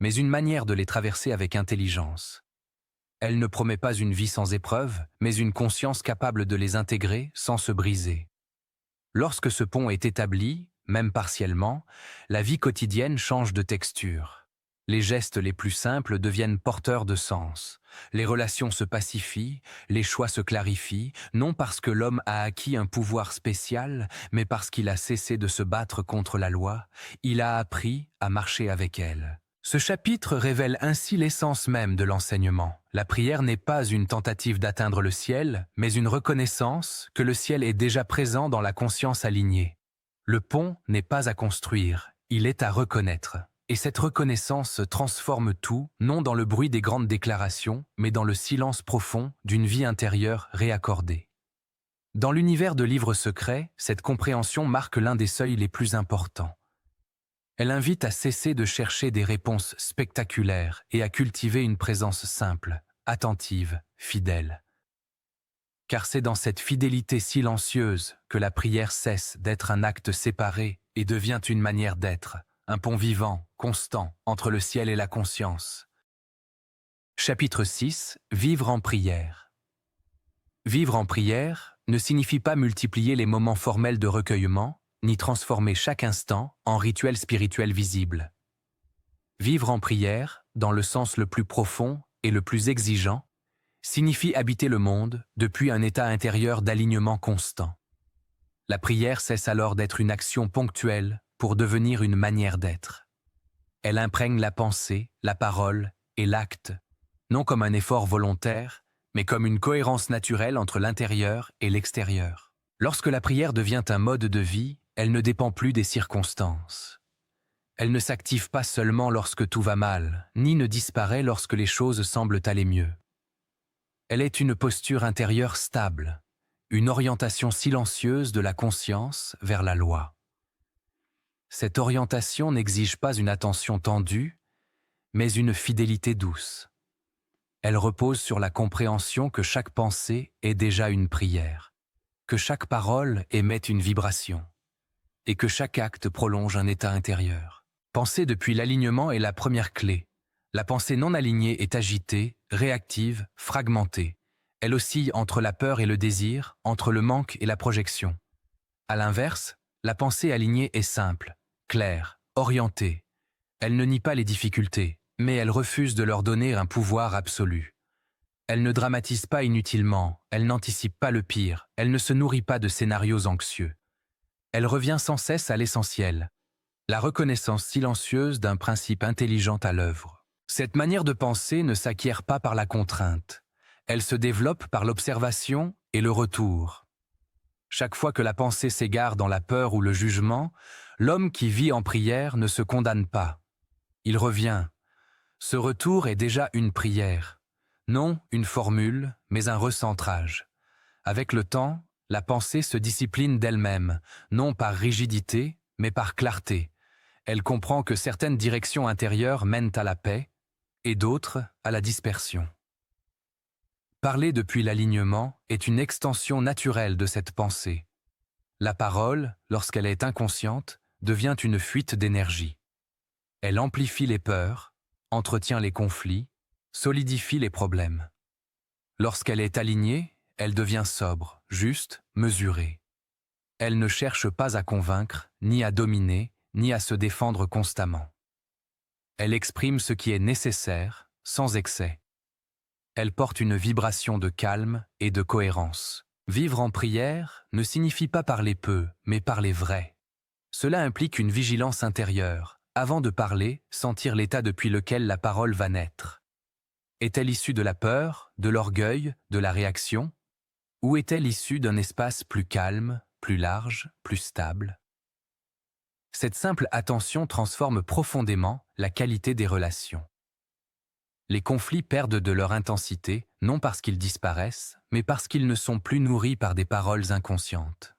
[SPEAKER 1] mais une manière de les traverser avec intelligence. Elle ne promet pas une vie sans épreuves, mais une conscience capable de les intégrer sans se briser. Lorsque ce pont est établi, même partiellement, la vie quotidienne change de texture. Les gestes les plus simples deviennent porteurs de sens. Les relations se pacifient, les choix se clarifient, non parce que l'homme a acquis un pouvoir spécial, mais parce qu'il a cessé de se battre contre la loi, il a appris à marcher avec elle. Ce chapitre révèle ainsi l'essence même de l'enseignement. La prière n'est pas une tentative d'atteindre le ciel, mais une reconnaissance que le ciel est déjà présent dans la conscience alignée. Le pont n'est pas à construire, il est à reconnaître. Et cette reconnaissance transforme tout, non dans le bruit des grandes déclarations, mais dans le silence profond d'une vie intérieure réaccordée. Dans l'univers de livres secrets, cette compréhension marque l'un des seuils les plus importants. Elle invite à cesser de chercher des réponses spectaculaires et à cultiver une présence simple, attentive, fidèle. Car c'est dans cette fidélité silencieuse que la prière cesse d'être un acte séparé et devient une manière d'être, un pont vivant, constant, entre le ciel et la conscience. Chapitre 6. Vivre en prière. Vivre en prière ne signifie pas multiplier les moments formels de recueillement, ni transformer chaque instant en rituel spirituel visible. Vivre en prière, dans le sens le plus profond et le plus exigeant, signifie habiter le monde depuis un état intérieur d'alignement constant. La prière cesse alors d'être une action ponctuelle pour devenir une manière d'être. Elle imprègne la pensée, la parole et l'acte, non comme un effort volontaire, mais comme une cohérence naturelle entre l'intérieur et l'extérieur. Lorsque la prière devient un mode de vie, elle ne dépend plus des circonstances. Elle ne s'active pas seulement lorsque tout va mal, ni ne disparaît lorsque les choses semblent aller mieux. Elle est une posture intérieure stable, une orientation silencieuse de la conscience vers la loi. Cette orientation n'exige pas une attention tendue, mais une fidélité douce. Elle repose sur la compréhension que chaque pensée est déjà une prière, que chaque parole émet une vibration, et que chaque acte prolonge un état intérieur. Penser depuis l'alignement est la première clé. La pensée non alignée est agitée, réactive, fragmentée. Elle oscille entre la peur et le désir, entre le manque et la projection. À l'inverse, la pensée alignée est simple, claire, orientée. Elle ne nie pas les difficultés, mais elle refuse de leur donner un pouvoir absolu. Elle ne dramatise pas inutilement, elle n'anticipe pas le pire, elle ne se nourrit pas de scénarios anxieux. Elle revient sans cesse à l'essentiel, la reconnaissance silencieuse d'un principe intelligent à l'œuvre. Cette manière de penser ne s'acquiert pas par la contrainte. Elle se développe par l'observation et le retour. Chaque fois que la pensée s'égare dans la peur ou le jugement, l'homme qui vit en prière ne se condamne pas. Il revient. Ce retour est déjà une prière. Non une formule, mais un recentrage. Avec le temps, la pensée se discipline d'elle-même, non par rigidité, mais par clarté. Elle comprend que certaines directions intérieures mènent à la paix et d'autres à la dispersion. Parler depuis l'alignement est une extension naturelle de cette pensée. La parole, lorsqu'elle est inconsciente, devient une fuite d'énergie. Elle amplifie les peurs, entretient les conflits, solidifie les problèmes. Lorsqu'elle est alignée, elle devient sobre, juste, mesurée. Elle ne cherche pas à convaincre, ni à dominer, ni à se défendre constamment. Elle exprime ce qui est nécessaire, sans excès. Elle porte une vibration de calme et de cohérence. Vivre en prière ne signifie pas parler peu, mais parler vrai. Cela implique une vigilance intérieure. Avant de parler, sentir l'état depuis lequel la parole va naître. Est-elle issue de la peur, de l'orgueil, de la réaction? Ou est-elle issue d'un espace plus calme, plus large, plus stable? Cette simple attention transforme profondément la qualité des relations. Les conflits perdent de leur intensité, non parce qu'ils disparaissent, mais parce qu'ils ne sont plus nourris par des paroles inconscientes.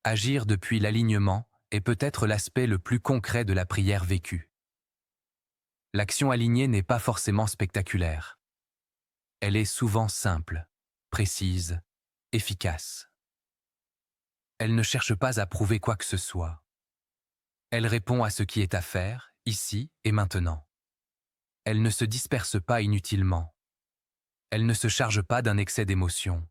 [SPEAKER 1] Agir depuis l'alignement est peut-être l'aspect le plus concret de la prière vécue. L'action alignée n'est pas forcément spectaculaire. Elle est souvent simple, précise, efficace. Elle ne cherche pas à prouver quoi que ce soit. Elle répond à ce qui est à faire, ici et maintenant. Elle ne se disperse pas inutilement. Elle ne se charge pas d'un excès d'émotion.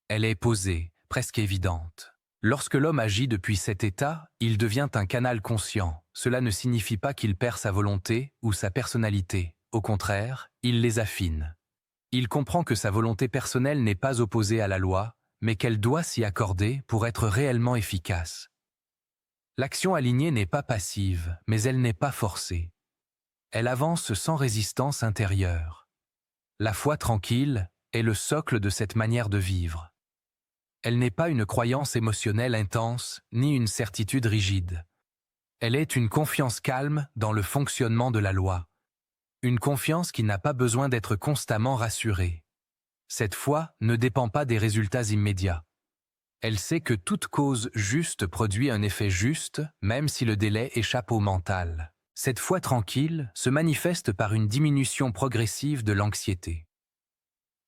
[SPEAKER 1] Elle est posée, presque évidente. Lorsque l'homme agit depuis cet état, il devient un canal conscient. Cela ne signifie pas qu'il perd sa volonté ou sa personnalité. Au contraire, il les affine. Il comprend que sa volonté personnelle n'est pas opposée à la loi, mais qu'elle doit s'y accorder pour être réellement efficace. L'action alignée n'est pas passive, mais elle n'est pas forcée. Elle avance sans résistance intérieure. La foi tranquille est le socle de cette manière de vivre. Elle n'est pas une croyance émotionnelle intense, ni une certitude rigide. Elle est une confiance calme dans le fonctionnement de la loi. Une confiance qui n'a pas besoin d'être constamment rassurée. Cette foi ne dépend pas des résultats immédiats. Elle sait que toute cause juste produit un effet juste, même si le délai échappe au mental. Cette foi tranquille se manifeste par une diminution progressive de l'anxiété.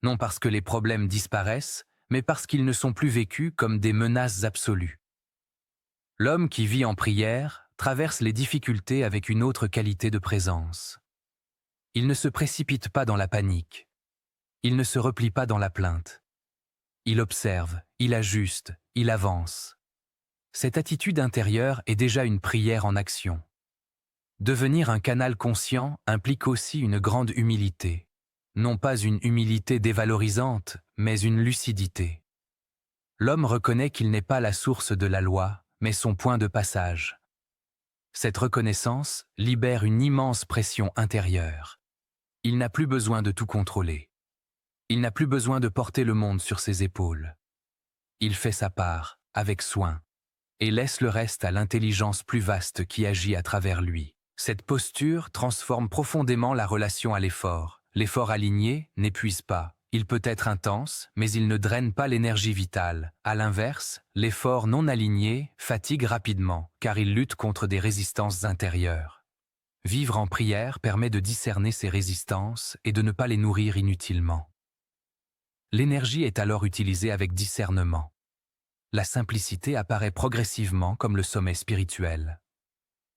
[SPEAKER 1] Non parce que les problèmes disparaissent, mais parce qu'ils ne sont plus vécus comme des menaces absolues. L'homme qui vit en prière traverse les difficultés avec une autre qualité de présence. Il ne se précipite pas dans la panique. Il ne se replie pas dans la plainte. Il observe, il ajuste, il avance. Cette attitude intérieure est déjà une prière en action. Devenir un canal conscient implique aussi une grande humilité. Non pas une humilité dévalorisante, mais une lucidité. L'homme reconnaît qu'il n'est pas la source de la loi, mais son point de passage. Cette reconnaissance libère une immense pression intérieure. Il n'a plus besoin de tout contrôler. Il n'a plus besoin de porter le monde sur ses épaules. Il fait sa part, avec soin, et laisse le reste à l'intelligence plus vaste qui agit à travers lui. Cette posture transforme profondément la relation à l'effort. L'effort aligné n'épuise pas. Il peut être intense, mais il ne draine pas l'énergie vitale. À l'inverse, l'effort non aligné fatigue rapidement, car il lutte contre des résistances intérieures. Vivre en prière permet de discerner ces résistances et de ne pas les nourrir inutilement. L'énergie est alors utilisée avec discernement. La simplicité apparaît progressivement comme le sommet spirituel.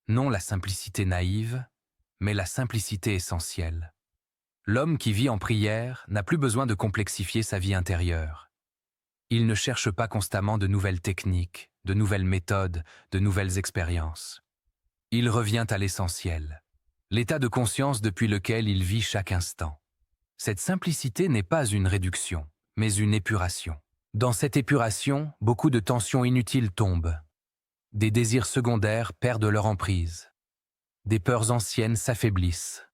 [SPEAKER 1] Non la simplicité naïve, mais la simplicité essentielle. L'homme qui vit en prière n'a plus besoin de complexifier sa vie intérieure. Il ne cherche pas constamment de nouvelles techniques, de nouvelles méthodes, de nouvelles expériences. Il revient à l'essentiel, l'état de conscience depuis lequel il vit chaque instant. Cette simplicité n'est pas une réduction, mais une épuration. Dans cette épuration, beaucoup de tensions inutiles tombent. Des désirs secondaires perdent leur emprise. Des peurs anciennes s'affaiblissent.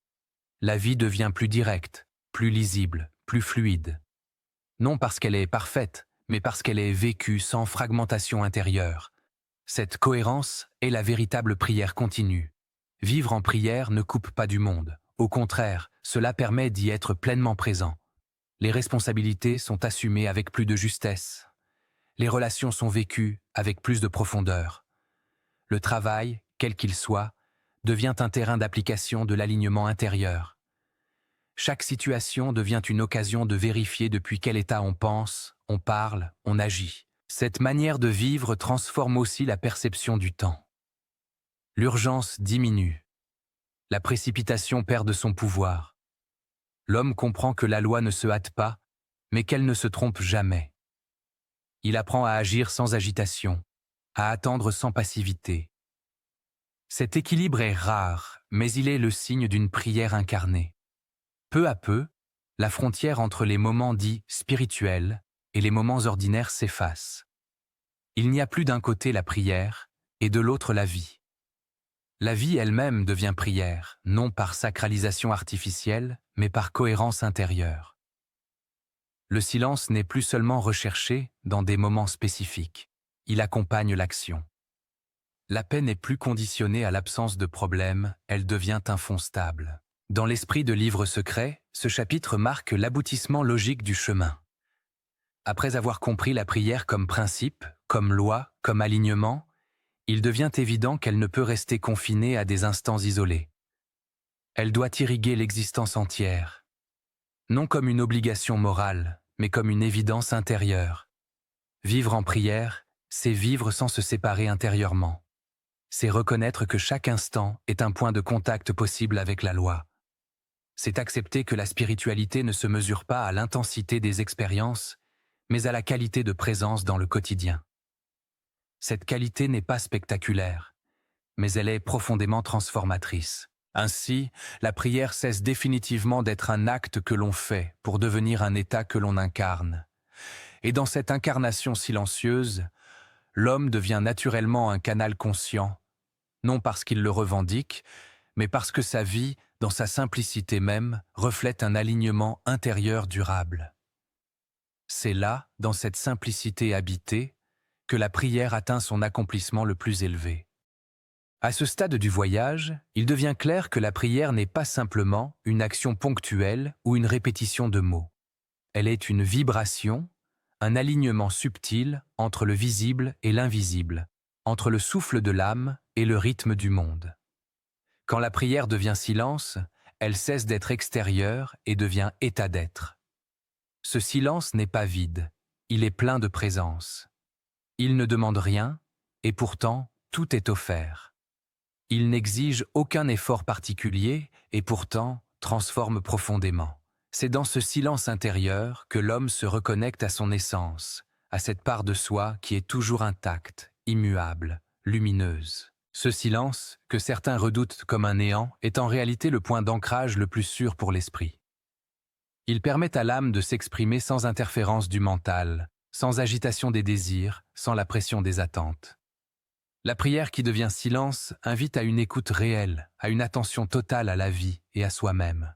[SPEAKER 1] La vie devient plus directe, plus lisible, plus fluide. Non parce qu'elle est parfaite, mais parce qu'elle est vécue sans fragmentation intérieure. Cette cohérence est la véritable prière continue. Vivre en prière ne coupe pas du monde. Au contraire, cela permet d'y être pleinement présent. Les responsabilités sont assumées avec plus de justesse. Les relations sont vécues avec plus de profondeur. Le travail, quel qu'il soit, devient un terrain d'application de l'alignement intérieur. Chaque situation devient une occasion de vérifier depuis quel état on pense, on parle, on agit. Cette manière de vivre transforme aussi la perception du temps. L'urgence diminue. La précipitation perd de son pouvoir. L'homme comprend que la loi ne se hâte pas, mais qu'elle ne se trompe jamais. Il apprend à agir sans agitation, à attendre sans passivité. Cet équilibre est rare, mais il est le signe d'une prière incarnée. Peu à peu, la frontière entre les moments dits spirituels et les moments ordinaires s'efface. Il n'y a plus d'un côté la prière et de l'autre la vie. La vie elle-même devient prière, non par sacralisation artificielle, mais par cohérence intérieure. Le silence n'est plus seulement recherché dans des moments spécifiques. Il accompagne l'action. La paix n'est plus conditionnée à l'absence de problème, elle devient un fond stable. Dans l'esprit de Livre secret, ce chapitre marque l'aboutissement logique du chemin. Après avoir compris la prière comme principe, comme loi, comme alignement, il devient évident qu'elle ne peut rester confinée à des instants isolés. Elle doit irriguer l'existence entière. Non comme une obligation morale, mais comme une évidence intérieure. Vivre en prière, c'est vivre sans se séparer intérieurement. C'est reconnaître que chaque instant est un point de contact possible avec la loi. C'est accepter que la spiritualité ne se mesure pas à l'intensité des expériences, mais à la qualité de présence dans le quotidien. Cette qualité n'est pas spectaculaire, mais elle est profondément transformatrice. Ainsi, la prière cesse définitivement d'être un acte que l'on fait pour devenir un état que l'on incarne. Et dans cette incarnation silencieuse, l'homme devient naturellement un canal conscient, non parce qu'il le revendique, mais parce que sa vie, dans sa simplicité même, reflète un alignement intérieur durable. C'est là, dans cette simplicité habitée, que la prière atteint son accomplissement le plus élevé. À ce stade du voyage, il devient clair que la prière n'est pas simplement une action ponctuelle ou une répétition de mots. Elle est une vibration, un alignement subtil entre le visible et l'invisible, entre le souffle de l'âme et le rythme du monde. Quand la prière devient silence, elle cesse d'être extérieure et devient état d'être. Ce silence n'est pas vide, il est plein de présence. Il ne demande rien, et pourtant tout est offert. Il n'exige aucun effort particulier, et pourtant transforme profondément. C'est dans ce silence intérieur que l'homme se reconnecte à son essence, à cette part de soi qui est toujours intacte, immuable, lumineuse. Ce silence, que certains redoutent comme un néant, est en réalité le point d'ancrage le plus sûr pour l'esprit. Il permet à l'âme de s'exprimer sans interférence du mental, sans agitation des désirs, sans la pression des attentes. La prière qui devient silence invite à une écoute réelle, à une attention totale à la vie et à soi-même.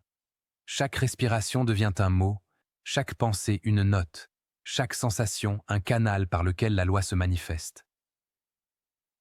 [SPEAKER 1] Chaque respiration devient un mot, chaque pensée une note, chaque sensation un canal par lequel la loi se manifeste.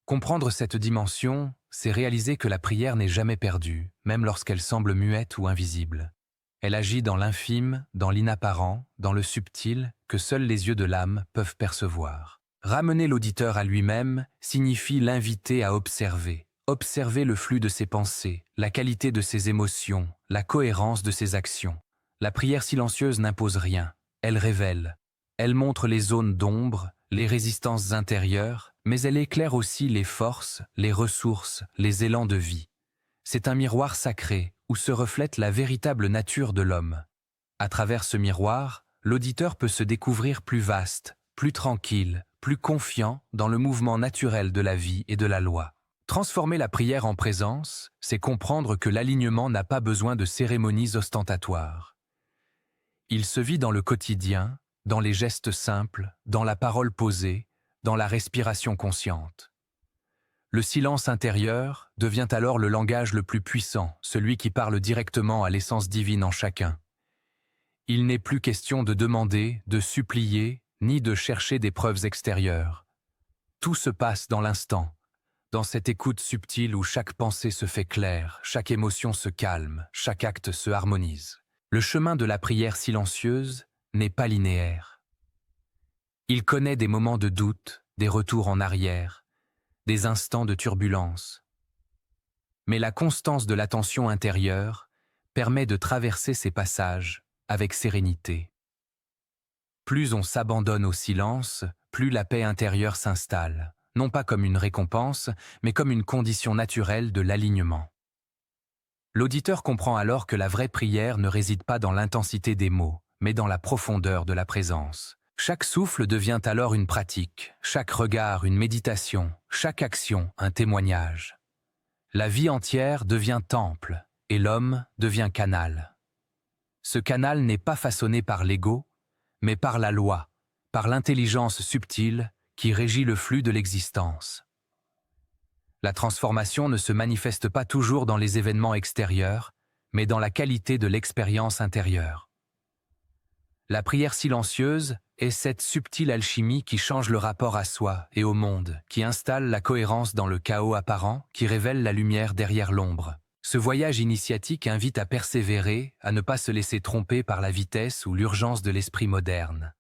[SPEAKER 1] Comprendre cette dimension, c'est réaliser que la prière n'est jamais perdue, même lorsqu'elle semble muette ou invisible. Elle agit dans l'infime, dans l'inapparent, dans le subtil, que seuls les yeux de l'âme peuvent percevoir. Ramener l'auditeur à lui-même signifie l'inviter à observer. Observer le flux de ses pensées, la qualité de ses émotions, la cohérence de ses actions. La prière silencieuse n'impose rien, elle révèle. Elle montre les zones d'ombre, les résistances intérieures, mais elle éclaire aussi les forces, les ressources, les élans de vie. C'est un miroir sacré où se reflète la véritable nature de l'homme. À travers ce miroir, l'auditeur peut se découvrir plus vaste, plus tranquille, plus confiant dans le mouvement naturel de la vie et de la loi. Transformer la prière en présence, c'est comprendre que l'alignement n'a pas besoin de cérémonies ostentatoires. Il se vit dans le quotidien, dans les gestes simples, dans la parole posée, dans la respiration consciente. Le silence intérieur devient alors le langage le plus puissant, celui qui parle directement à l'essence divine en chacun. Il n'est plus question de demander, de supplier, ni de chercher des preuves extérieures. Tout se passe dans l'instant, dans cette écoute subtile où chaque pensée se fait claire, chaque émotion se calme, chaque acte se harmonise. Le chemin de la prière silencieuse n'est pas linéaire. Il connaît des moments de doute, des retours en arrière, des instants de turbulence. Mais la constance de l'attention intérieure permet de traverser ces passages avec sérénité. Plus on s'abandonne au silence, plus la paix intérieure s'installe, non pas comme une récompense, mais comme une condition naturelle de l'alignement. L'auditeur comprend alors que la vraie prière ne réside pas dans l'intensité des mots, mais dans la profondeur de la présence. Chaque souffle devient alors une pratique, chaque regard une méditation, chaque action un témoignage. La vie entière devient temple, et l'homme devient canal. Ce canal n'est pas façonné par l'ego, mais par la loi, par l'intelligence subtile qui régit le flux de l'existence. La transformation ne se manifeste pas toujours dans les événements extérieurs, mais dans la qualité de l'expérience intérieure. La prière silencieuse est cette subtile alchimie qui change le rapport à soi et au monde, qui installe la cohérence dans le chaos apparent, qui révèle la lumière derrière l'ombre. Ce voyage initiatique invite à persévérer, à ne pas se laisser tromper par la vitesse ou l'urgence de l'esprit moderne.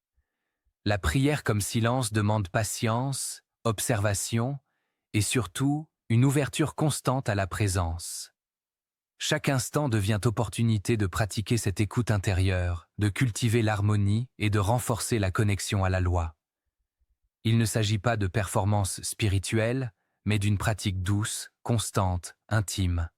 [SPEAKER 1] La prière comme silence demande patience, observation et surtout une ouverture constante à la présence. Chaque instant devient opportunité de pratiquer cette écoute intérieure, de cultiver l'harmonie et de renforcer la connexion à la loi. Il ne s'agit pas de performance spirituelle, mais d'une pratique douce, constante, intime.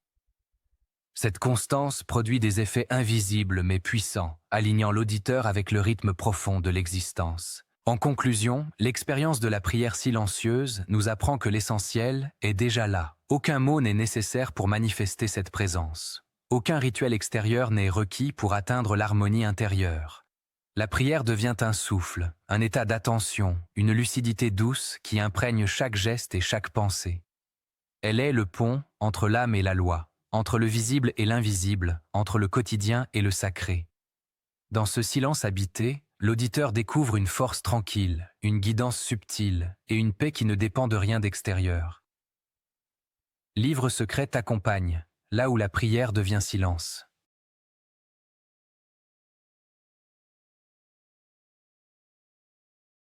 [SPEAKER 1] Cette constance produit des effets invisibles mais puissants, alignant l'auditeur avec le rythme profond de l'existence. En conclusion, l'expérience de la prière silencieuse nous apprend que l'essentiel est déjà là. Aucun mot n'est nécessaire pour manifester cette présence. Aucun rituel extérieur n'est requis pour atteindre l'harmonie intérieure. La prière devient un souffle, un état d'attention, une lucidité douce qui imprègne chaque geste et chaque pensée. Elle est le pont entre l'âme et la loi, entre le visible et l'invisible, entre le quotidien et le sacré. Dans ce silence habité, l'auditeur découvre une force tranquille, une guidance subtile et une paix qui ne dépend de rien d'extérieur. Livre secret t'accompagne, là où la prière devient silence.